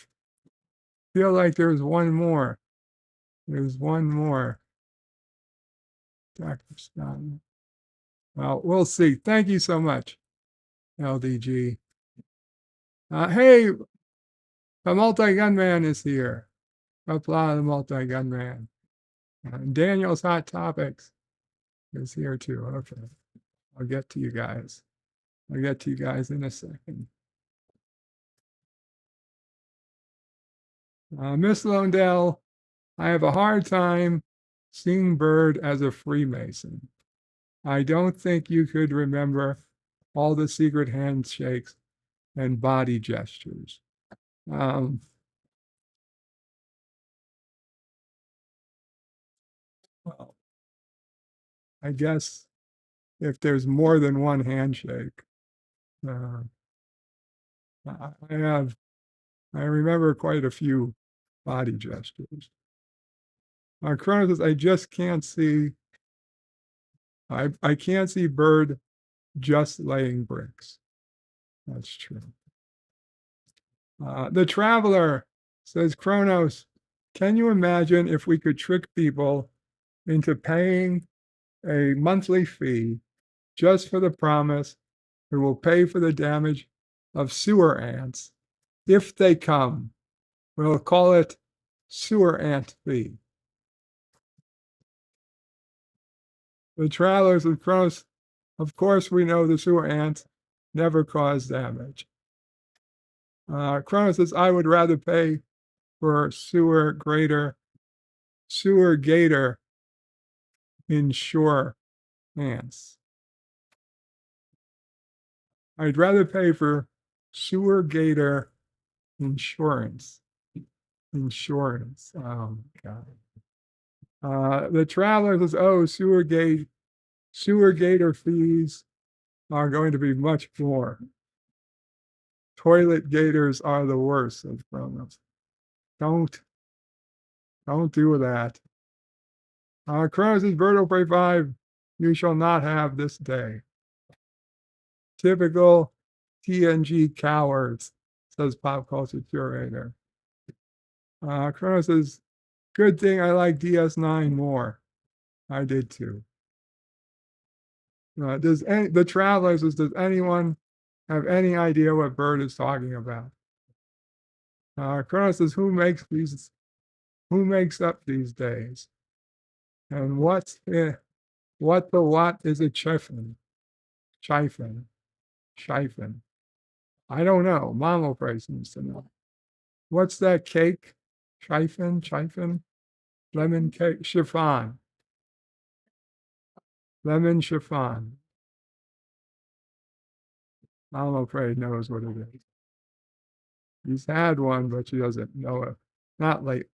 feel like there's one more. There's one more. Dr. Scotty. Well, we'll see. Thank you so much, LDG. Hey, the multi-gunman is here. Applaud the multi-gunman. Daniel's Hot Topics is here too. Okay. I'll get to you guys. I'll get to you guys in a second. Miss Londell, I have a hard time seeing Bird as a Freemason. I don't think you could remember all the secret handshakes and body gestures. Well, I guess if there's more than one handshake, I remember quite a few body gestures. Kronos says, I just can't see, I can't see Bird just laying bricks. That's true. The Traveler says, Kronos, can you imagine if we could trick people into paying a monthly fee just for the promise we will pay for the damage of sewer ants if they come. We'll call it sewer ant fee. The travelers of Kronos, of course, we know the sewer ants never cause damage. Kronos says, I would rather pay for sewer gator insurance. I'd rather pay for sewer gator insurance. Insurance. Oh, God. The traveler says, oh, sewer gator fees are going to be much more. Toilet gators are the worst, says Kronos. Don't do that. Kronos says, Bird of Prey 5, you shall not have this day. Typical TNG cowards, says Pop Culture Curator. Kronos says, good thing I like DS9 more. I did too. The travelers says, does anyone have any idea what Bird is talking about? Kronos says, who makes up these days? And what is a chiffon? Chiffon. I don't know. Mama Price seems to know. What's that cake? Chiffon? Lemon cake, chiffon. Lemon chiffon. Mama Price knows what it is. He's had one, but she doesn't know it. Not late.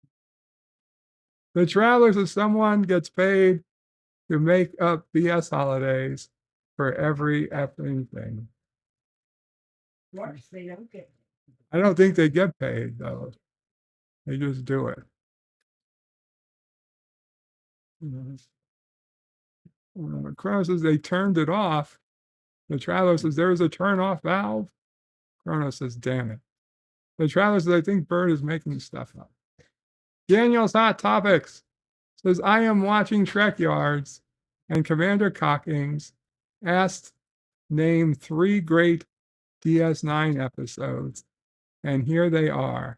The travelers, if someone gets paid to make up BS holidays for every effing thing. Of course, they don't get. I don't think they get paid, though. They just do it. Kronos says they turned it off. The traveler says there's a turn off valve. Kronos says, damn it. The traveler says, I think Bird is making stuff up. Daniel's Hot Topics says, I am watching Trek Yards, and Commander Cockings asked name 3 great DS9 episodes, and here they are.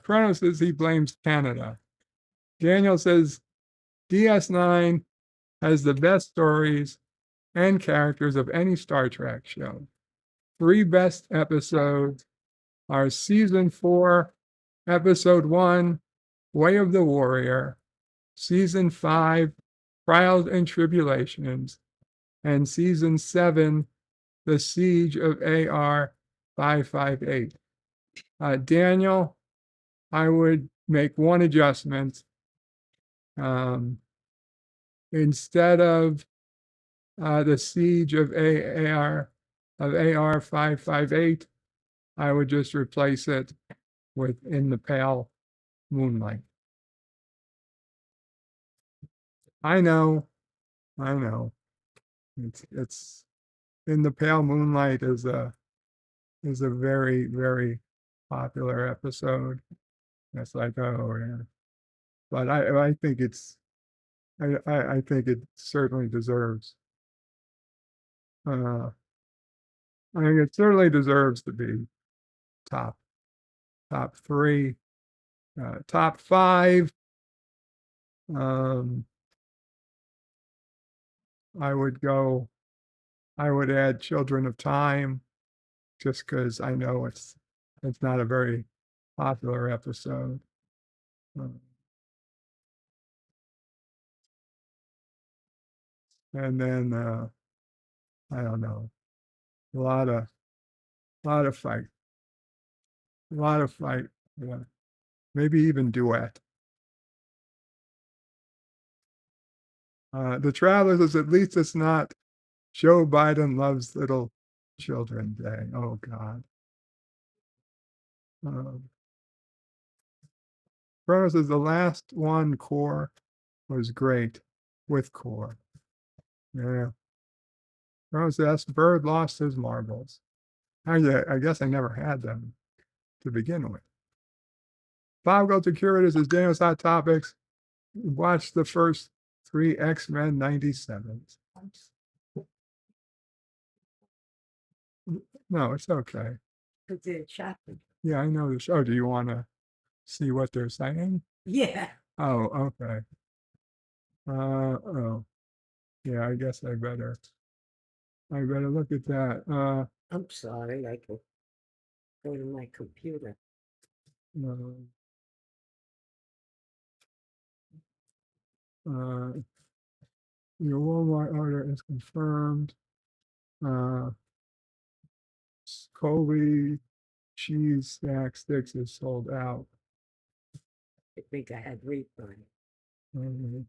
Kronos says he blames Canada. Daniel says DS9 has the best stories and characters of any Star Trek show. 3 best episodes are Season 4, Episode 1, Way of the Warrior, Season 5, Trials and Tribulations, and Season 7, The Siege of AR 558. Daniel, I would make one adjustment. Instead of the Siege of AR 558, I would just replace it with In the Pale Moonlight. I know. It's In the Pale Moonlight is a very, very popular episode. It's like, oh yeah. But I think I think it certainly deserves. I think it certainly deserves to be top 3, top 5. I would add Children of Time, just because I know it's not a very popular episode. And then I don't know, a lot of fight, yeah. Maybe even duet. The Travelers is, at least it's not Joe Biden loves little children day. Oh God. Kronos is the last one. Core was great with Core. Yeah. Rose S. Bird lost his marbles. I guess I never had them to begin with. Bob Go to Curious is Daniel's Hot Topics. Watch the first 3 X-Men 97s. No, it's okay. Because they're shopping. Yeah, I know the show. Do you want to see what they're saying? Yeah. Oh, okay. Oh, yeah, I guess I better look at that. I'm sorry. I could go to my computer. Your Walmart order is confirmed. Colby cheese snack sticks is sold out. I think I had refund. Well,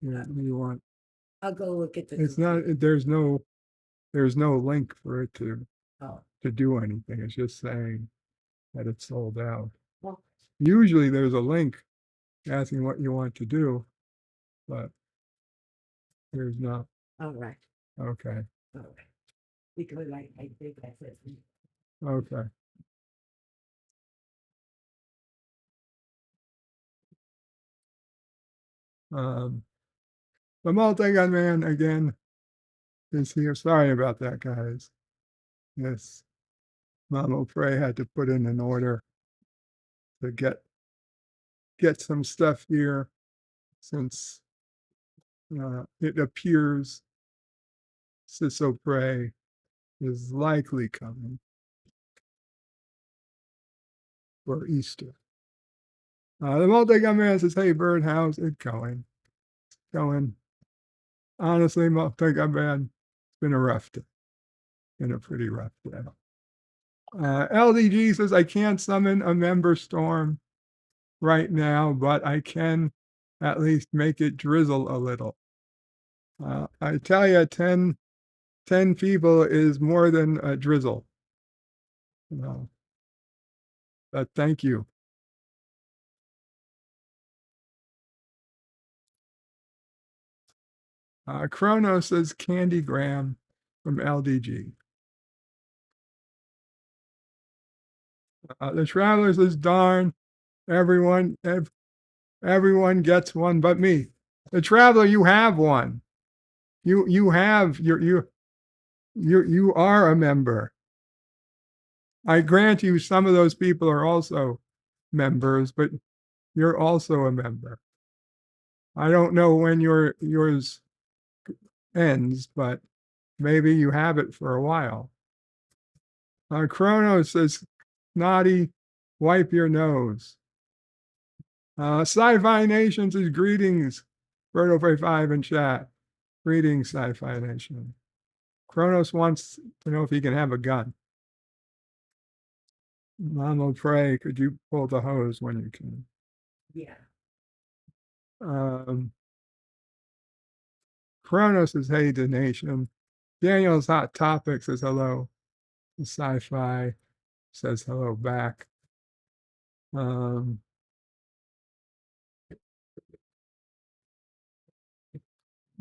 yeah, you want? I'll go look at the. It's not. There's no link for it to Oh. to do anything. It's just saying that it's sold out. Well, Usually there's a link asking what you want to do, but there's not. all right. Okay. All right. Because I think I said. Okay. The multi-gun man again is here. Sorry about that, guys. Yes. Mama Prey had to put in an order to get some stuff here since it appears Ciso Prey is likely coming for Easter. The multi-gun man says, "Hey, Bird, how's it going?" Going. Honestly, multi-gun man, it's been a rough day. Been a pretty rough day. LDG says, "I can't summon a member storm right now, but I can at least make it drizzle a little." I tell you, 10 people is more than a drizzle. But thank you. Chronos says Candy Graham from LDG. The Traveler says, "Darn, everyone gets one but me." The Traveler, you have one. You have you are a member. I grant you some of those people are also members, but you're also a member. I don't know when yours ends, but maybe you have it for a while. Chrono says, "Naughty, wipe your nose." Sci-Fi Nation says, "Greetings, Birdo Prey 5 in chat." Greetings, Sci-Fi Nation. Kronos wants to know if he can have a gun. Mama Prey, could you pull the hose when you can? Yeah. Kronos says, "Hey, the nation." Daniel's Hot Topic says hello. Sci-Fi says hello back.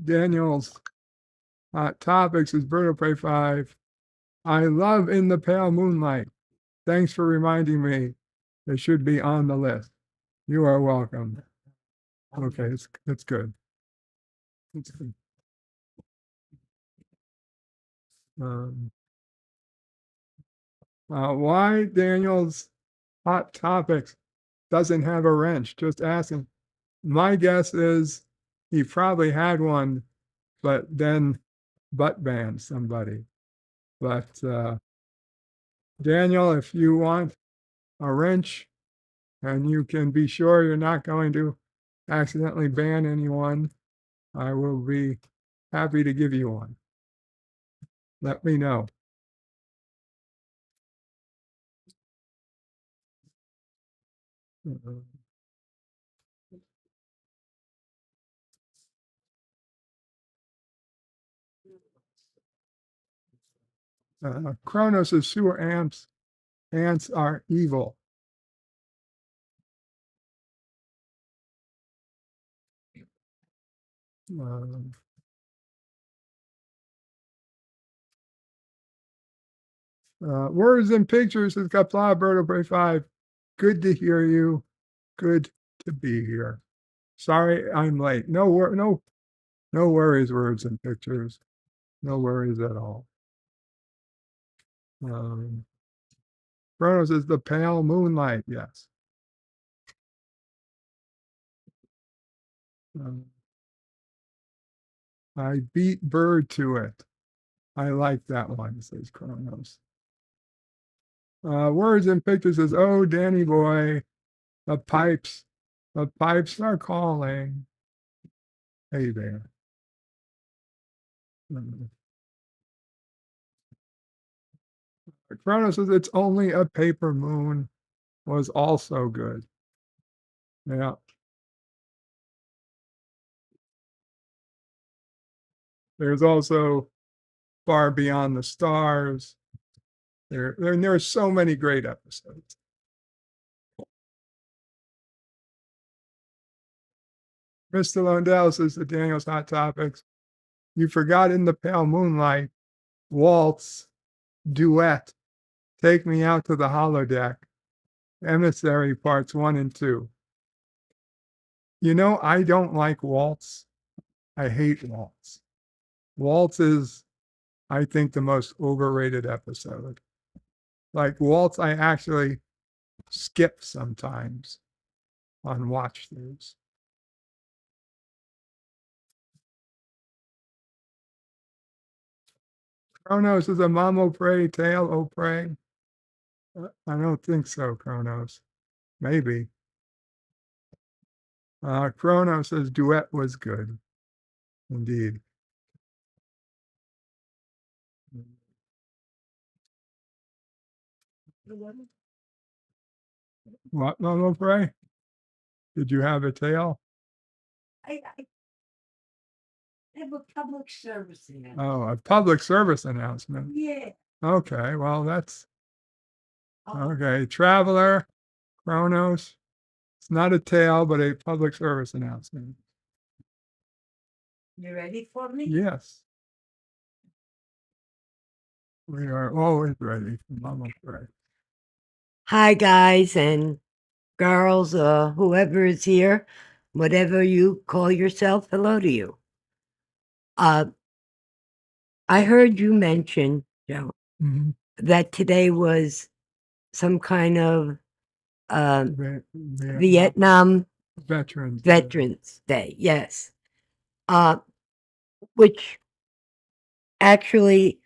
Daniel's Hot Topics is Birdo Prey 5. "I love In the Pale Moonlight. Thanks for reminding me. It should be on the list." You are welcome. Okay, it's good. It's good. Why Daniel's Hot Topics doesn't have a wrench? Just asking. My guess is he probably had one, but then butt banned somebody. But Daniel, if you want a wrench and you can be sure you're not going to accidentally ban anyone, I will be happy to give you one. Let me know. Kronos is sewer ants. Ants are evil. Words and Pictures has got Berto Bray 5. Good to hear you. Good to be here. Sorry I'm late. No worries, Words and Pictures. No worries at all. Chronos is the pale moonlight. Yes. I beat Bird to it. I like that one, says Chronos. Words and Pictures says, oh, Danny boy, the pipes are calling. Hey there. Chronos says, it's only a paper moon was also good. Yeah. There's also Far Beyond the Stars. There are so many great episodes. Mr. Lundell says to Daniel's Hot Topics, you forgot in the pale moonlight, waltz, duet, take me out to the holodeck, emissary parts 1 and 2. You know, I don't like waltz. I hate waltz. Waltz is, I think, the most overrated episode. Like waltz, I actually skip sometimes on watch throughs. Chronos is a mamo pray, tail o pray. I don't think so, Chronos. Maybe. Chronos says duet was good. Indeed. What, mamo pray? Did you have a tail? I have a public service announcement. Oh, a public service announcement. Yeah. Okay, well, that's okay. Traveler, Chronos. It's not a tale, but a public service announcement. You ready for me? Yes. We are always ready for Mama Pray. Hi, guys and girls, whoever is here, whatever you call yourself, hello to you. I heard you mention, Joe, that today was some kind of Vietnam Veterans Day. Yes. Which actually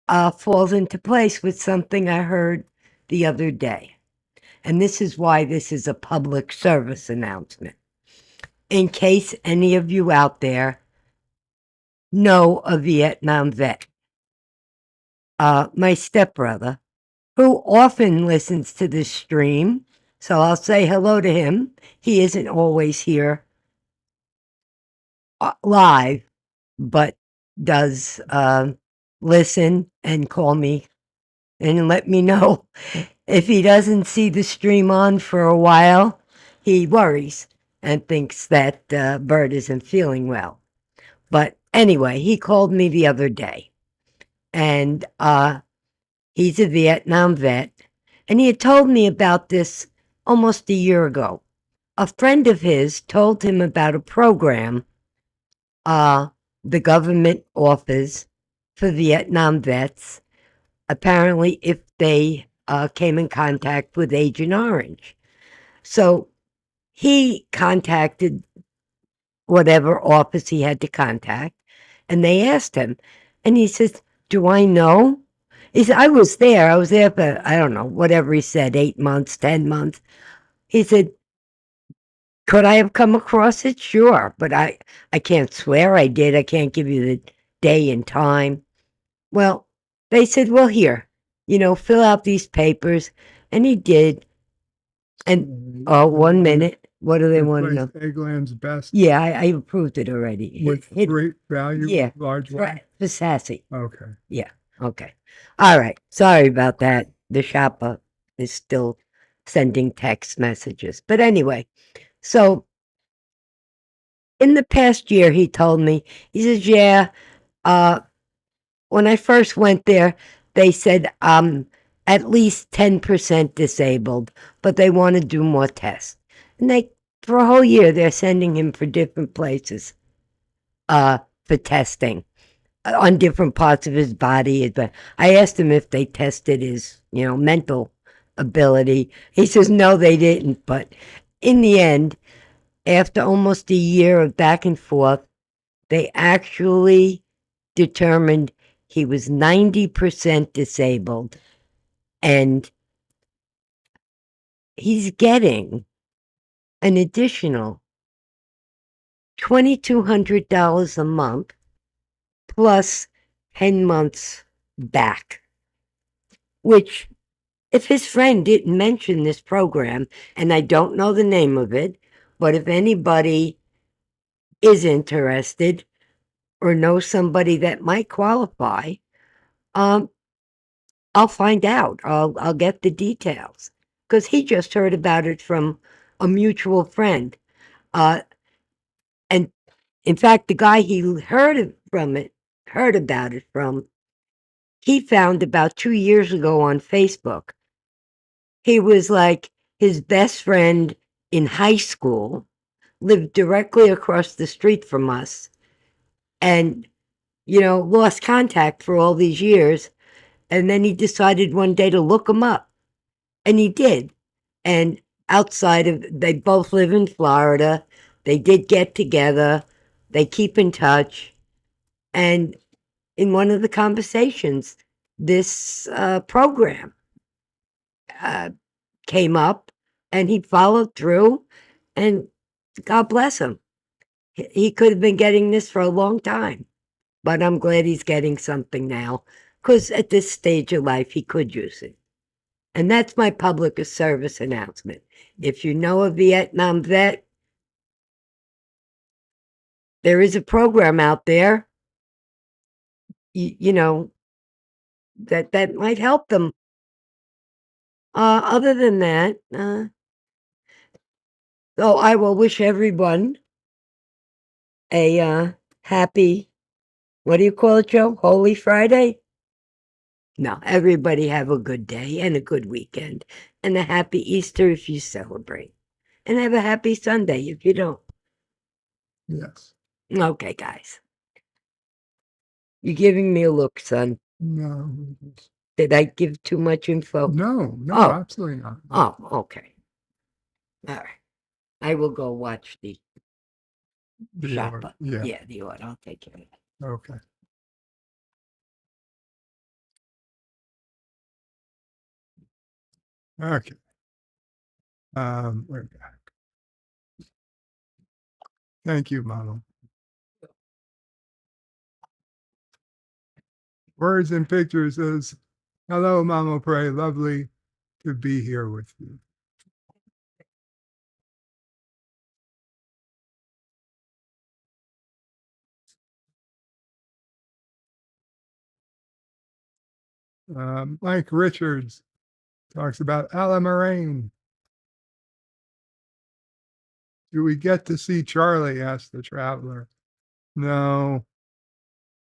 falls into place with something I heard the other day. And this is why this is a public service announcement. In case any of you out there know a Vietnam vet. My stepbrother, who often listens to this stream, so I'll say hello to him. He isn't always here live, but does listen and call me and let me know. If he doesn't see the stream on for a while, he worries and thinks that Bert isn't feeling well. But anyway, he called me the other day, and he's a Vietnam vet, and he had told me about this almost a year ago. A friend of his told him about a program the government offers for Vietnam vets, apparently if they came in contact with Agent Orange. So he contacted whatever office he had to contact, and they asked him, and he says, do I know? He said, I was there for, I don't know, whatever he said, 8 months, 10 months. He said, could I have come across it? Sure, but I can't swear I did. I can't give you the day and time. Well, they said, well, here, fill out these papers. And he did. And, 1 minute. What do they want to know? Eggland's Best. Yeah, I approved it already. With great value? Yeah. Large one? For Sassy. Okay. Yeah, okay. All right. Sorry about that. The shopper is still sending text messages. But anyway, so in the past year, he told me, he says, yeah, when I first went there, they said at least 10% disabled, but they want to do more tests. And they, for a whole year, they're sending him for different places for testing on different parts of his body. But I asked him if they tested his, mental ability. He says no, they didn't. But in the end, after almost a year of back and forth, they actually determined he was 90% disabled, and he's getting an additional $2,200 a month plus 10 months back, which, if his friend didn't mention this program, and I don't know the name of it, but if anybody is interested or knows somebody that might qualify, I'll find out. I'll get the details, because he just heard about it from a mutual friend. And in fact, the guy he heard about it from, he found about 2 years ago on Facebook. He was like, his best friend in high school lived directly across the street from us, and, lost contact for all these years. And then he decided one day to look him up, and he did. And they both live in Florida. They did get together. They keep in touch. And in one of the conversations, this program came up, and he followed through, and God bless him. He could have been getting this for a long time, but I'm glad he's getting something now, because at this stage of life, he could use it. And that's my public service announcement. If you know a Vietnam vet, there is a program out there, that might help them. Other than that, I will wish everyone a happy, what do you call it, Joe? Holy Friday? No, everybody have a good day and a good weekend, and a happy Easter if you celebrate, and have a happy Sunday if you don't. Yes. Okay, guys. You giving me a look, son? No. Did I give too much info? No, Oh. absolutely not. Oh, okay. All right. I will go watch the shop. order, yeah. The order. I'll take care of it. Okay. Okay. We're back. Thank you, Mama. Words and Pictures says, hello, Mama Pray. Lovely to be here with you. Mike Richards talks about Ala Moraine. Do we get to see Charlie? Asked the traveler. No,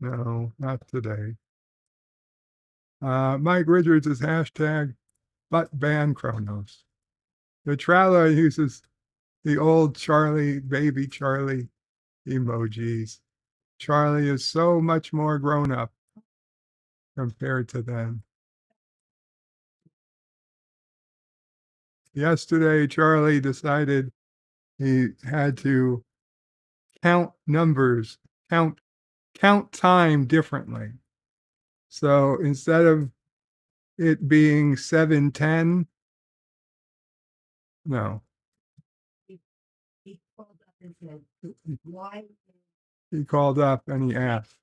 not today. Mike Richards is hashtag but ban Kronos. The traveler uses the old Charlie, baby Charlie emojis. Charlie is so much more grown up compared to them. Yesterday, Charlie decided he had to count numbers, count time differently. So instead of it being 7:10, no. He called up and said, why? He called up and he asked,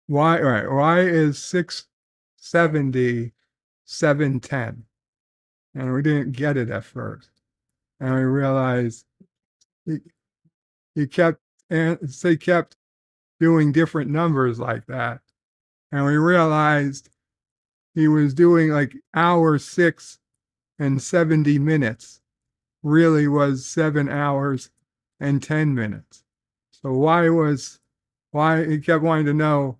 why is 670 7:10? And we didn't get it at first. And we realized he kept doing different numbers like that. And we realized he was doing like hour 6 and 70 minutes really was 7 hours and 10 minutes. So why he kept wanting to know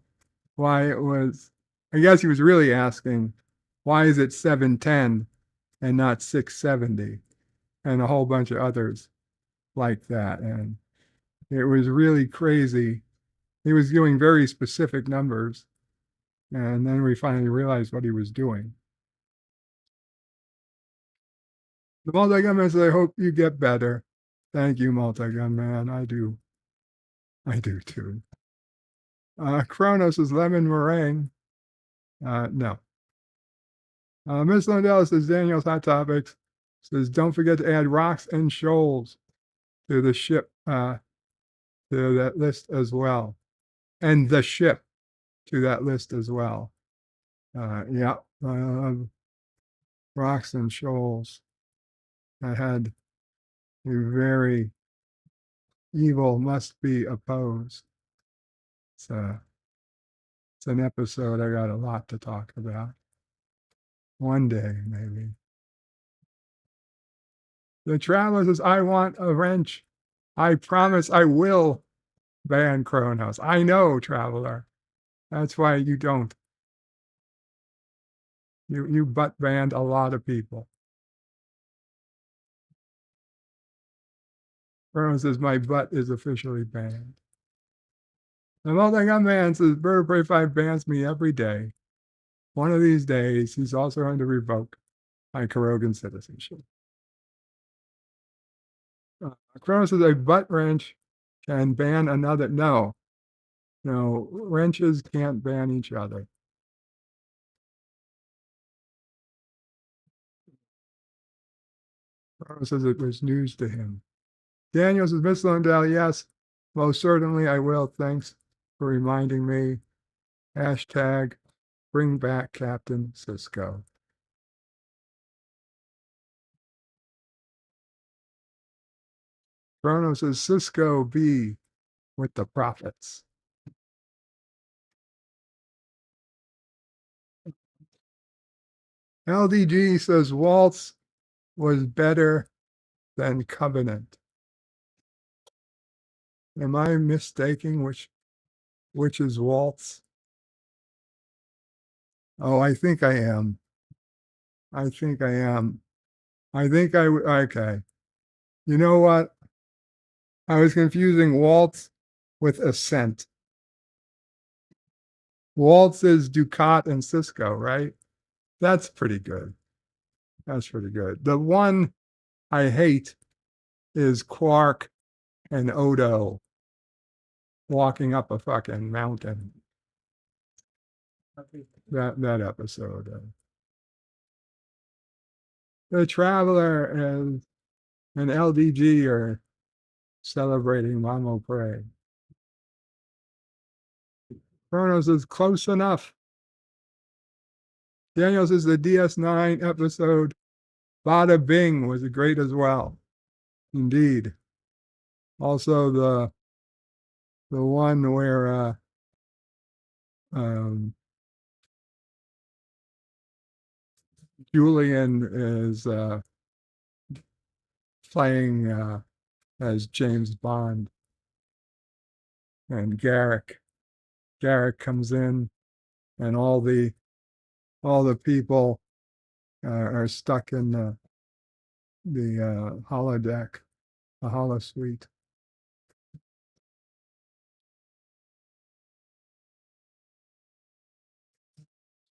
why it was, I guess he was really asking, why is it 710 and not 670? And a whole bunch of others like that. And it was really crazy. He was doing very specific numbers. And then we finally realized what he was doing. The Multi-Gun Man says, I hope you get better. Thank you, Multi-Gun Man. I do. I do too. Kronos is lemon meringue. No. Miss Lindell says, Daniel's Hot Topics says, don't forget to add rocks and shoals to the ship, to that list as well. And the ship to that list as well. Yeah. Rocks and shoals. I had a very evil must be opposed. It's an episode I got a lot to talk about. One day, maybe. The Traveler says, I want a wrench. I promise I will ban Kronos. I know, Traveler. That's why you don't. You butt banned a lot of people. Kronos says, my butt is officially banned. The Multi-Gun Man says, Bird of Prey 5 bans me every day. One of these days, he's also going to revoke my Karogan citizenship. Kronos says, a butt wrench can ban another. No, wrenches can't ban each other. Kronos says it was news to him. Daniel says, Miss Lindell, yes, most certainly I will. Thanks for reminding me. Hashtag bring back Captain Sisko. Kronos says, Sisko be with the prophets. LDG says, Waltz was better than Covenant. Am I mistaking which is Waltz? Oh, I think I am. Okay. You know what? I was confusing Waltz with Ascent. Waltz is Ducat and Sisko, right? That's pretty good. The one I hate is Quark and Odo walking up a fucking mountain. That episode. The Traveler and LDG are celebrating Mamo Prey. Kronos is close enough. Daniel says the DS9 episode Bada Bing was great as well. Indeed. Also the one where Julian is playing as James Bond, and Garrick comes in, and all the people are stuck in the holodeck, the holosuite.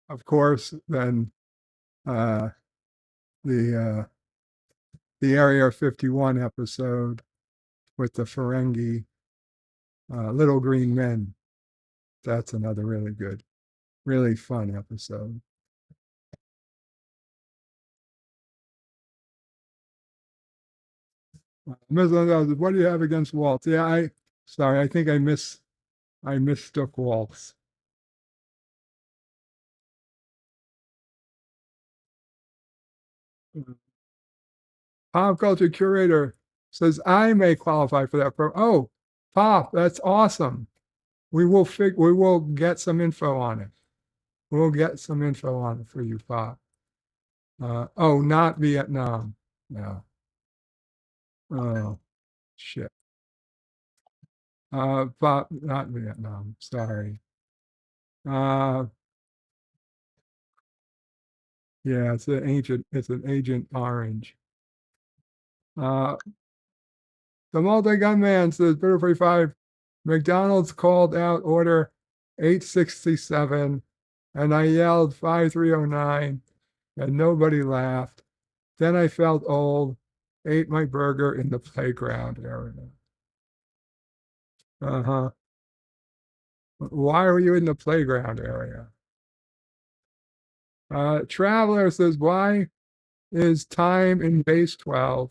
Of course, then the Area 51 episode with the Ferengi Little Green Men. That's another really good, really fun episode. Ms. Lindell, what do you have against Waltz? Yeah, I think I mistook Waltz. Pop Culture Curator says I may qualify for that program. Oh, Pop, that's awesome. We will get some info on it. We'll get some info on it for you, Pop. Oh, not Vietnam. No. Oh, shit. Pop, not Vietnam. Sorry. Yeah, it's an Agent Orange. The multi-gunman says, Bitter 45, McDonald's called out order 867, and I yelled 5309, and nobody laughed. Then I felt old, ate my burger in the playground area. Uh-huh. Why were you in the playground area? Traveler says, why is time in base 12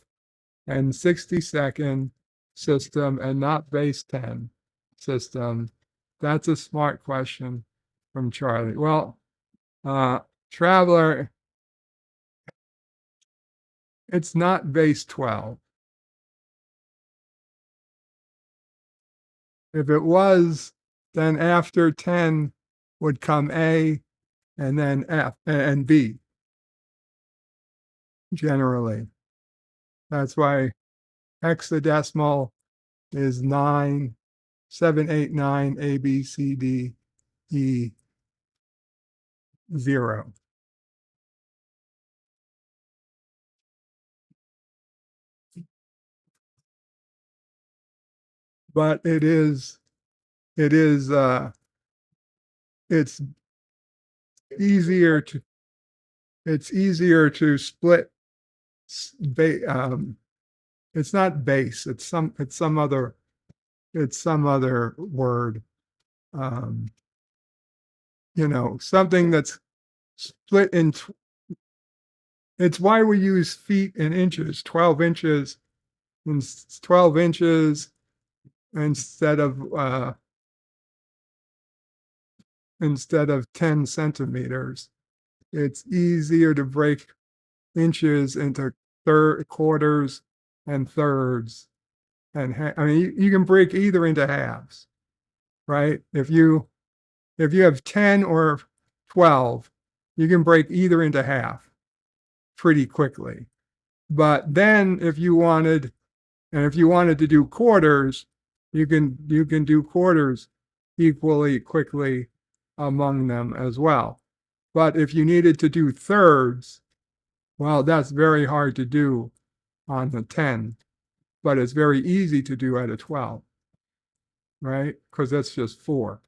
and 60-second system and not base 10 system? That's a smart question from Charlie. Well, Traveler, it's not base 12. If it was, then after 10 would come A and then F and B, generally. That's why hexadecimal is 9, 7, 8, 9, A, B, C, D, E, 0. But it's easier to split. It's not base. It's some other word. Something that's split in. It's why we use feet and inches. 12 inches and 12 inches instead of 10 centimeters. It's easier to break inches into quarters and thirds, and you can break either into halves, right? If you have 10 or 12, you can break either into half pretty quickly. But then if you wanted to do quarters, you can do quarters equally quickly among them as well. But if you needed to do thirds, well, that's very hard to do on the 10, but it's very easy to do at a 12, right? Because that's just 4.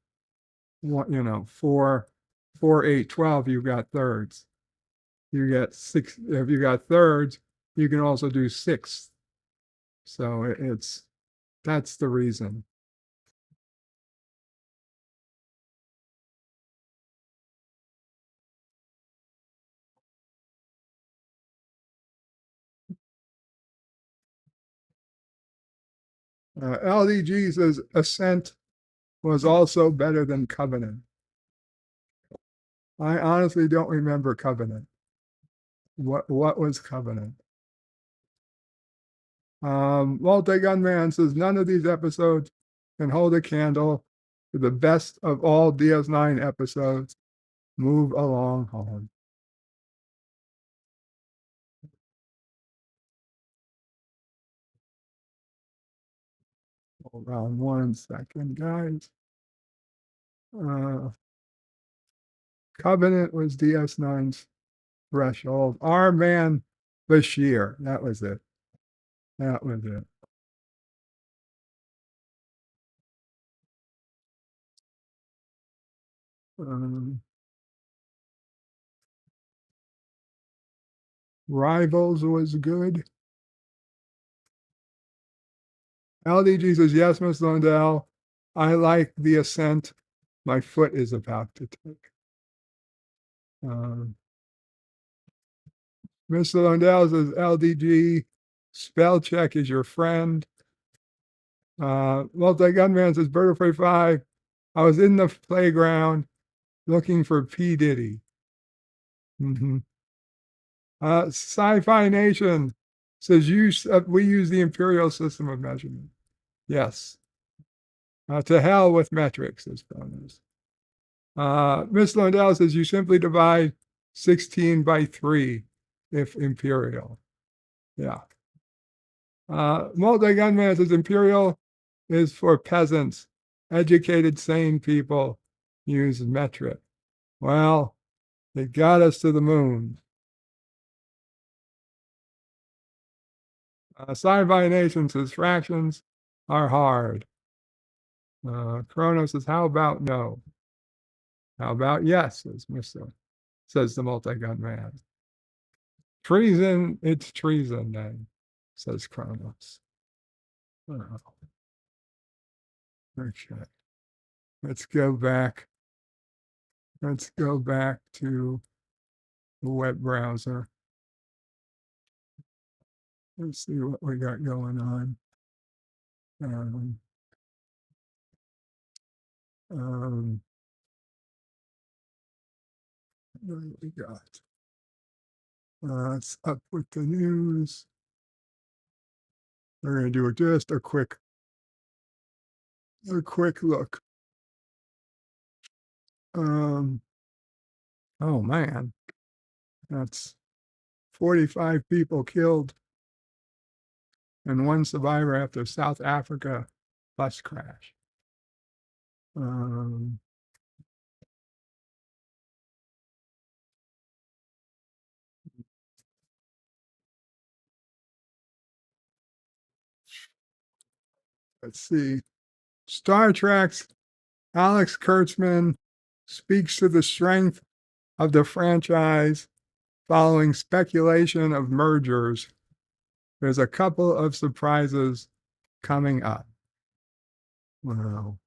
4, 8, 12, you've got thirds. You get 6. If you got thirds, you can also do 6. So that's the reason. LDG says Ascent was also better than Covenant. I honestly don't remember Covenant. What was Covenant? Multi-Gunman says none of these episodes can hold a candle to the best of all DS9 episodes. Move along home. Hold on 1 second, guys. Covenant was DS9's threshold. Our man Bashir. That was it. Rivals was good. LDG says, yes, Miss Lundell. I like the Ascent my foot is about to take. Mr. Lundell says, LDG, spell check is your friend. Multi-Gunman says, Bird 5, I was in the playground looking for P. Diddy. Sci-Fi Nation says, we use the imperial system of measurement. Yes. To hell with metrics, this bonus. Miss Lundell says, you simply divide 16 by 3 if imperial. Yeah. Multi-Gunman says, imperial is for peasants, educated, sane people use metric. Well, it got us to the moon. Sci-fi Nation says fractions are hard. Chronos says, how about no? How about yes, says the multi-gun man. Treason, it's treason then, says Chronos. Oh. Okay. Let's go back. Let's go back to the web browser. Let's see what we got going on. What do we got? It's up with the news. We're going to do just a quick look. Oh man, that's 45 people killed and 1 survivor after South Africa bus crash. Let's see. Star Trek's Alex Kurtzman speaks to the strength of the franchise following speculation of mergers. There's a couple of surprises coming up. Wow.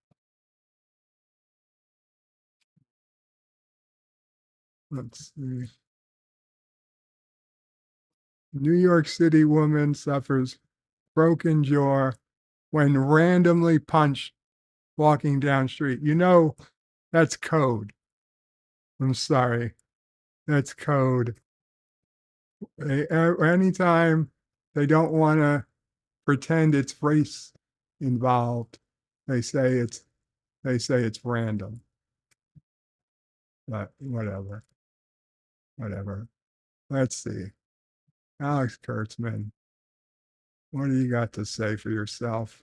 Let's see. New York City woman suffers broken jaw when randomly punched walking down street. You know, that's code. I'm sorry. That's code. Anytime they don't want to pretend it's race involved, they say it's random. But whatever. Let's see. Alex Kurtzman, what do you got to say for yourself?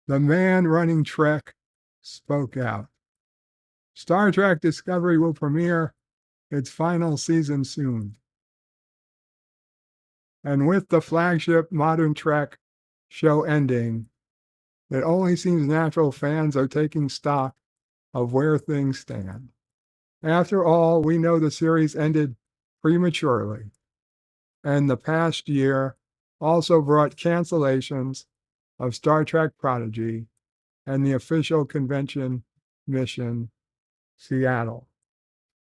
The man running Trek spoke out. Star Trek Discovery will premiere its final season soon. And with the flagship Modern Trek show ending, it only seems natural fans are taking stock of where things stand. After all, we know the series ended prematurely, and the past year also brought cancellations of Star Trek Prodigy and the official convention mission, Seattle.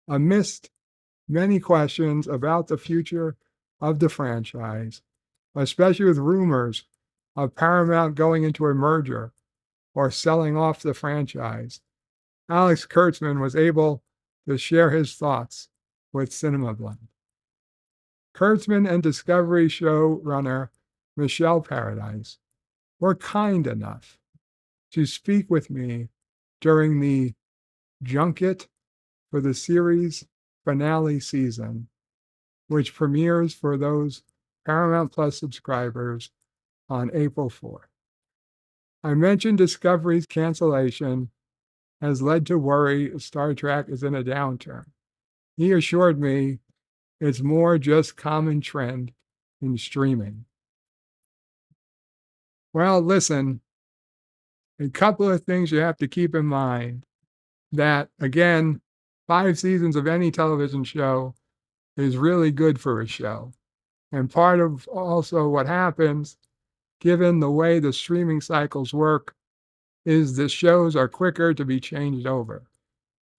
Amidst many questions about the future of the franchise, especially with rumors of Paramount going into a merger or selling off the franchise, Alex Kurtzman was able to share his thoughts with Cinema Blend. Kurtzman and Discovery showrunner Michelle Paradise were kind enough to speak with me during the junket for the series finale season, which premieres for those Paramount Plus subscribers on April 4th. I mentioned Discovery's cancellation has led to worry Star Trek is in a downturn. He assured me it's more just common trend in streaming. Well, listen, a couple of things you have to keep in mind that, again, 5 seasons of any television show is really good for a show. And part of also what happens, given the way the streaming cycles work, is the shows are quicker to be changed over.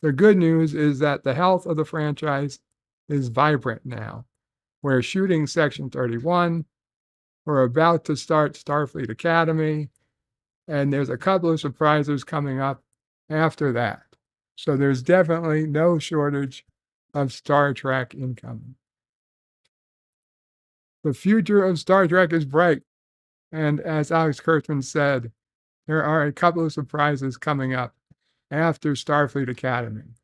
The good news is that the health of the franchise is vibrant now. We're shooting Section 31. We're about to start Starfleet Academy. And there's a couple of surprises coming up after that. So there's definitely no shortage of Star Trek incoming. The future of Star Trek is bright. And as Alex Kurtzman said, there are a couple of surprises coming up after Starfleet Academy.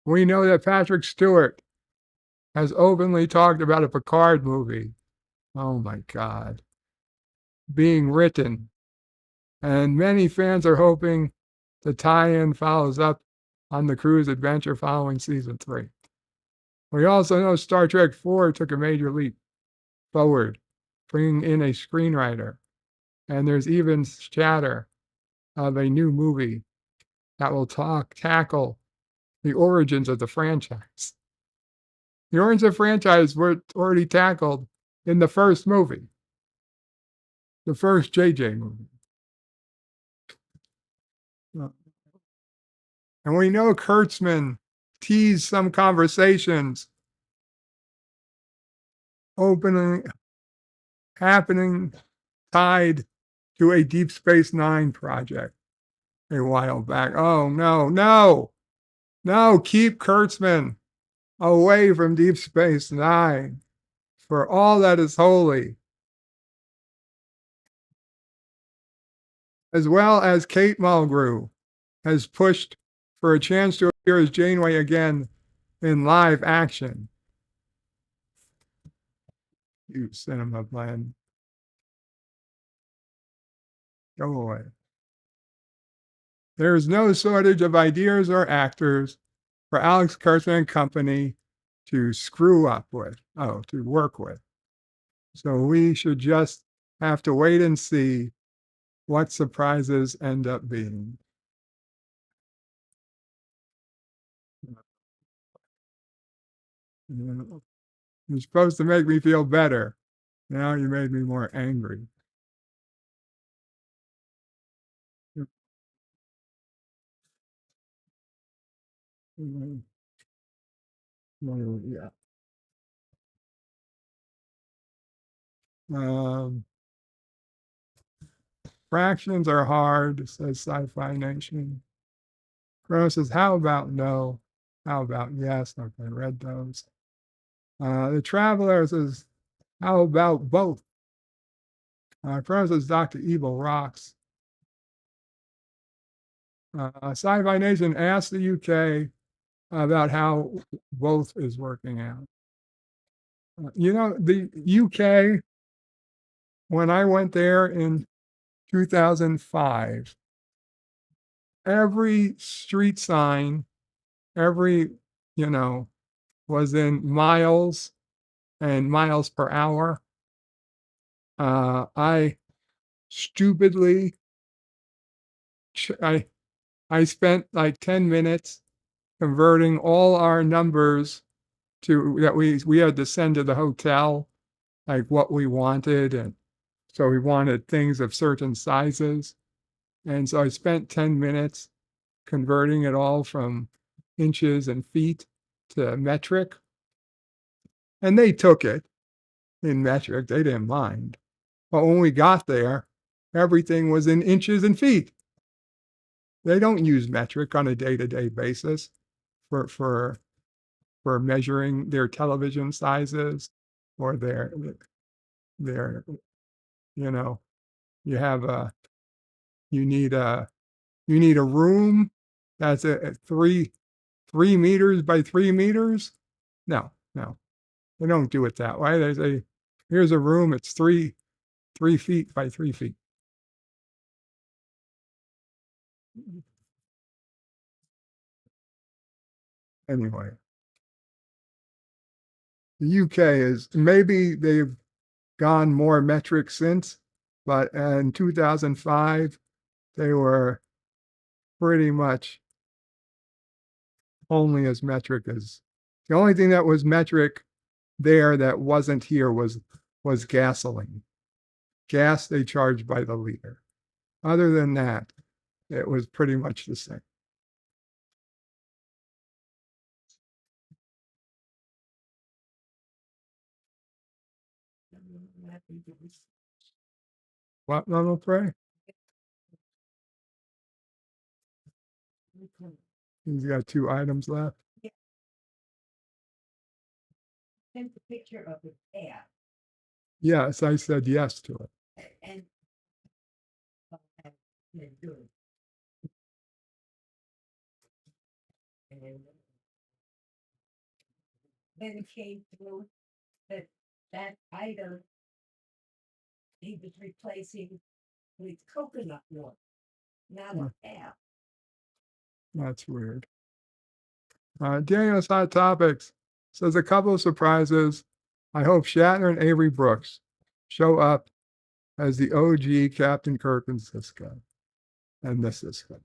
We know that Patrick Stewart has openly talked about a Picard movie. Oh my God. Being written. And many fans are hoping the tie-in follows up on the crew's adventure following season 3. We also know Star Trek 4 took a major leap forward, bringing in a screenwriter, and there's even chatter of a new movie that will tackle the origins of the franchise. The origins of the franchise were already tackled in the first movie, the first JJ movie. And we know Kurtzman teased some conversations happening tied to a Deep Space Nine project a while back. Oh, no, keep Kurtzman away from Deep Space Nine for all that is holy. As well as Kate Mulgrew has pushed for a chance to appear as Janeway again in live action. You cinema blend. Go away. There is no shortage of ideas or actors for Alex Kurtzman and company to screw up with, to work with. So we should just have to wait and see what surprises end up being. You're supposed to make me feel better. Now you made me more angry. Yeah. Fractions are hard, says Sci-Fi Nation. Crow says, how about no? How about yes? Okay, read those. The Traveler says, how about both? Crow says, Dr. Evil rocks. Sci-Fi Nation asked the UK about how both is working out. The UK, when I went there in 2005, every street sign, was in miles and miles per hour. I stupidly, I spent like 10 minutes converting all our numbers to that we had to send to the hotel, like what we wanted. And so we wanted things of certain sizes. And so I spent 10 minutes converting it all from inches and feet to metric. And they took it in metric. They didn't mind. But when we got there, everything was in inches and feet. They don't use metric on a day-to-day basis for measuring their television sizes or their you need a room that's a 3 meters by 3 meters. No, they don't do it that way. They say, here's a room, it's 3 feet by 3 feet. Anyway, the UK is, maybe they've gone more metric since, but in 2005, they were pretty much only as metric as, the only thing that was metric there that wasn't here was gasoline. Gas they charged by the liter. Other than that, it was pretty much the same. What, Mama Pray? He's got 2 items left. Sent a picture of his app. Yes, I said yes to it. And good. And then it came through that item he was replacing with coconut water, not an app. That's weird. Daniel's Hot Topics says a couple of surprises. I hope Shatner and Avery Brooks show up as the OG Captain Kirk and Cisco. And the Cisco.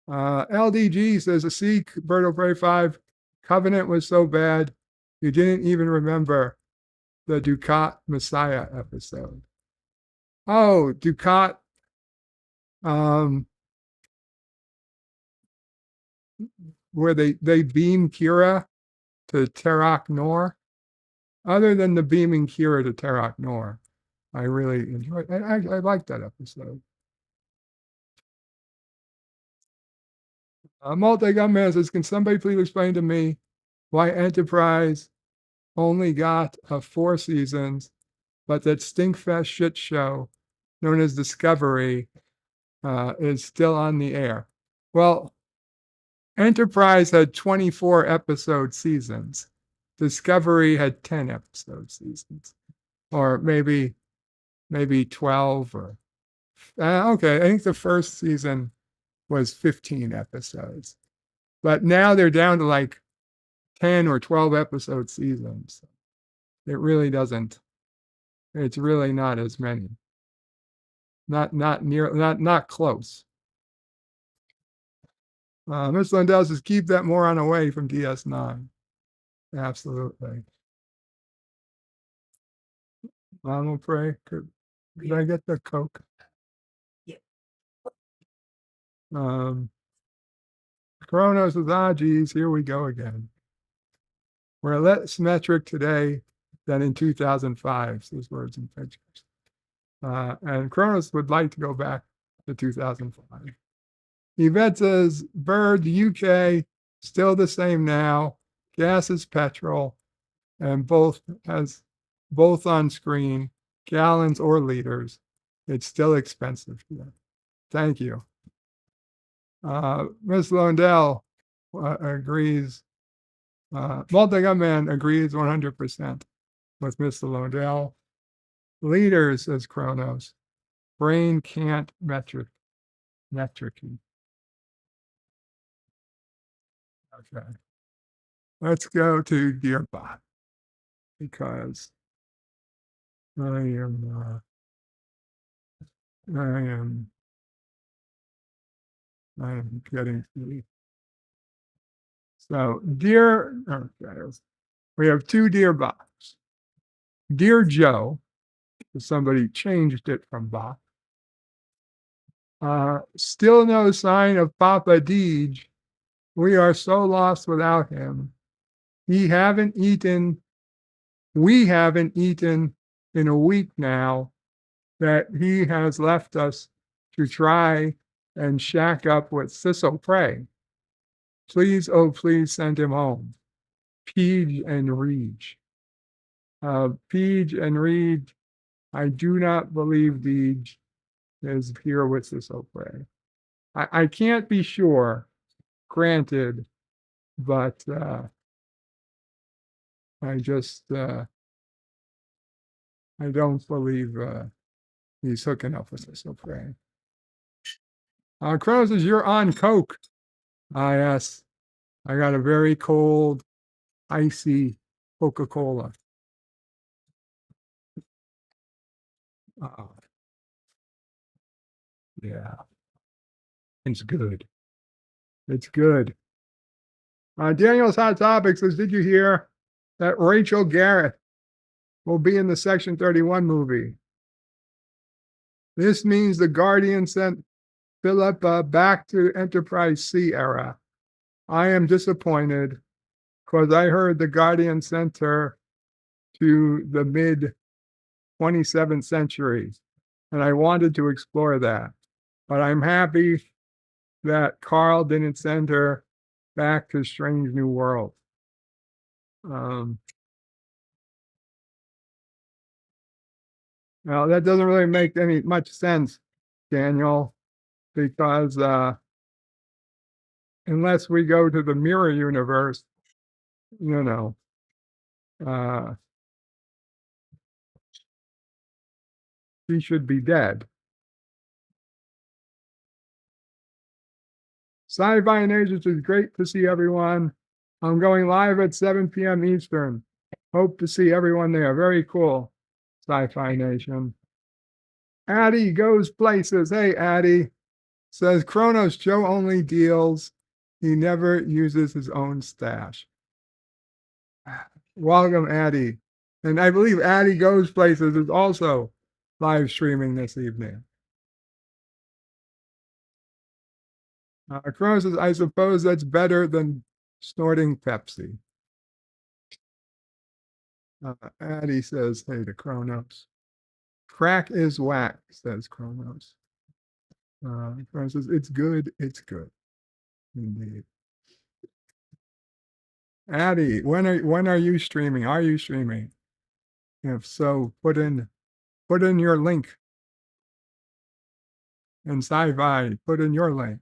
LDG says, see, Bird of Prey 5, Covenant was so bad, you didn't even remember the Ducat Messiah episode. Oh, Ducat. Where they beam Kira to Terok Nor. Other than the beaming Kira to Terok Nor, I really enjoyed. I liked that episode. Multi-Gun Man says, can somebody please explain to me why Enterprise only got 4 seasons, but that Stinkfest shit show known as Discovery is still on the air? Well, Enterprise had 24 episode seasons. Discovery had 10 episode seasons, or maybe 12 or okay. I think the first season was 15 episodes, but now they're down to like 10 or 12 episode seasons. It really doesn't. It's really not as many. Not close. Miss Lindell says, keep that moron away from DS9. Absolutely. Mom will pray. Could I get the Coke? Yeah. Kronos says, geez, here we go again. We're less metric today than in 2005, says Words and Pictures. And Kronos would like to go back to 2005. Yvette says, Bird, the UK, still the same now. Gas is petrol, and both on screen, gallons or liters. It's still expensive here. Thank you. Ms. Londell agrees. Multi-Gun Man agrees 100% with Mr. Londell. Liters, says Kronos. Brain can't metric. Metricy. Okay. Let's go to Gearbot because I am getting to. So we have 2 Gearbots. Dear Joe, somebody changed it from Bot. Still no sign of Papa Deej. We are so lost without him. We haven't eaten in a week now that he has left us to try and shack up with Sissel Prey. Please, oh please send him home. Peej and Reed. Peej and Reed, I do not believe Deej is here with Sissel Prey. I can't be sure, granted, but I just I don't believe he's hooking up with Sissel Prey. Kronos says, you're on Coke. Yes. I got a very cold, icy Coca-Cola. Yeah. It's good. It's good. Daniel's Hot Topic says, did you hear that Rachel Garrett will be in the Section 31 movie? This means the Guardian sent Philip back to Enterprise C era. I am disappointed because I heard the Guardian sent her to the mid 27th century, and I wanted to explore that. But I'm happy that Carl didn't send her back to Strange New World. Now, that doesn't really make much sense, Daniel, because unless we go to the mirror universe, he should be dead. Sci-Fi Nation, it's great to see everyone. I'm going live at 7 p.m. Eastern. Hope to see everyone there. Very cool. Sci-Fi Nation. Addie goes places. Hey, Addie. Says Kronos, Joe only deals. He never uses his own stash. Welcome, Addie. And I believe Addie Goes Places is also live streaming this evening. Kronos says, I suppose that's better than snorting Pepsi. Addie says, hey to Kronos. Crack is whack, says Kronos. Kronos says, it's good, it's good. Indeed. Addie, when are you streaming? Are you streaming? If so, put in your link. And Sci-Fi, put in your link.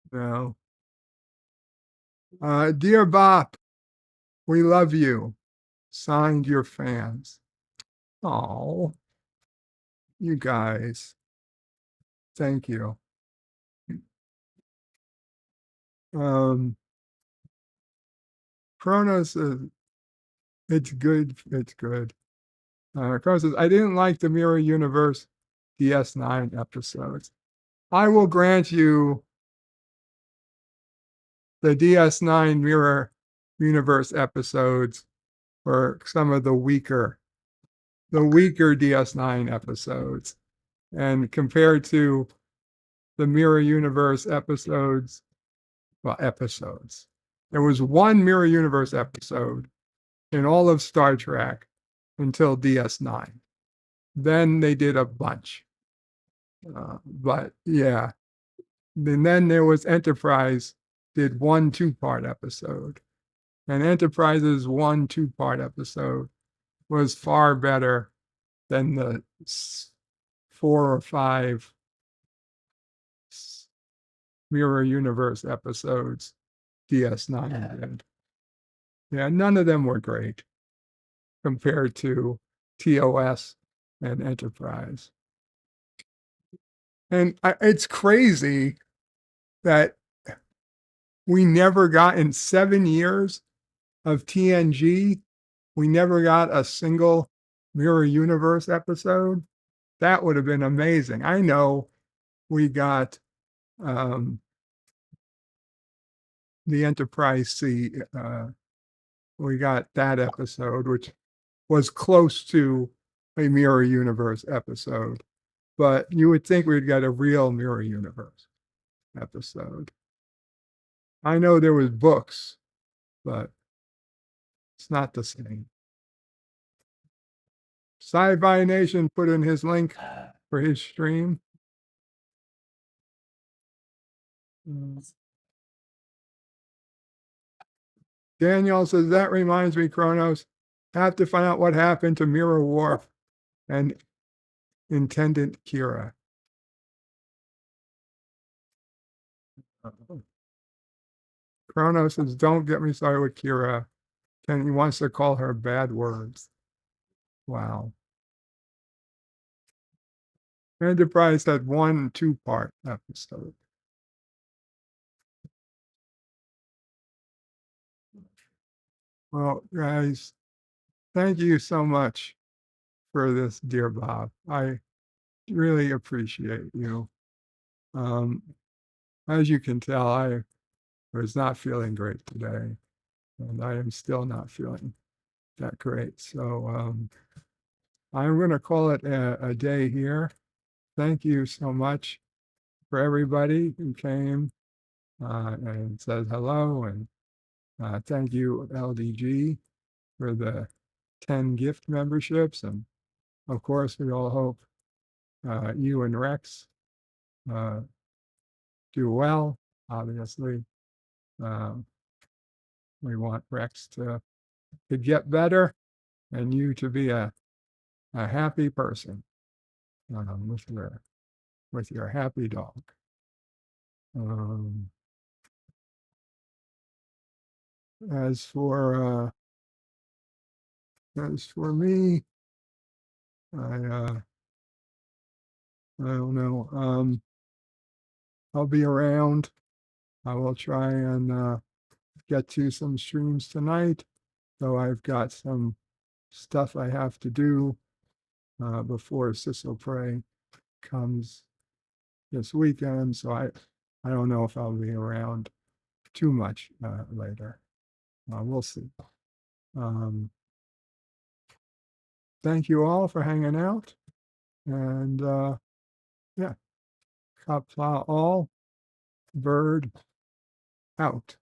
No. Dear Bop, we love you. Signed, your fans. Oh, you guys. Thank you. Kronos says, it's good, it's good. Kronos says, I didn't like the Mirror Universe DS9 episodes. I will grant you the DS9 Mirror Universe episodes were some of the weaker DS9 episodes. And compared to the Mirror Universe episodes, there was one Mirror Universe episode in all of Star Trek until DS9. Then they did a bunch. But yeah. And then there was Enterprise, did one 2-part episode. And Enterprise's 1 2-part episode was far better than the 4 or 5 Mirror Universe episodes DS9 did. Yeah, none of them were great compared to TOS and Enterprise. And it's crazy that we never got, in 7 years of TNG, we never got a single Mirror Universe episode. That would have been amazing. I know we got the Enterprise C, we got that episode, which was close to a Mirror Universe episode. But you would think we'd get a real Mirror Universe episode. I know there was books, but it's not the same. Sci-Fi Nation put in his link for his stream. Daniel says, that reminds me, Kronos, have to find out what happened to Mirror Worf and Intendant Kira. Kronos says, don't get me started with Kira. He wants to call her bad words. Wow. Enterprise had 1 2-part episode. Well, guys, thank you so much for this, dear Bob. I really appreciate you. As you can tell, I was not feeling great today, and I am still not feeling that great. So I'm going to call it a day here. Thank you so much for everybody who came and said hello, and thank you, LDG, for the 10 gift memberships. And of course, we all hope you and Rex do well. Obviously, we want Rex to get better and you to be a happy person with your happy dog. As for me, I don't know. I'll be around. I will try and get to some streams tonight, though I've got some stuff I have to do before Sissel Pray comes this weekend, so I don't know if I'll be around too much later. We'll see. Thank you all for hanging out, and yeah, Kapla all, bird out.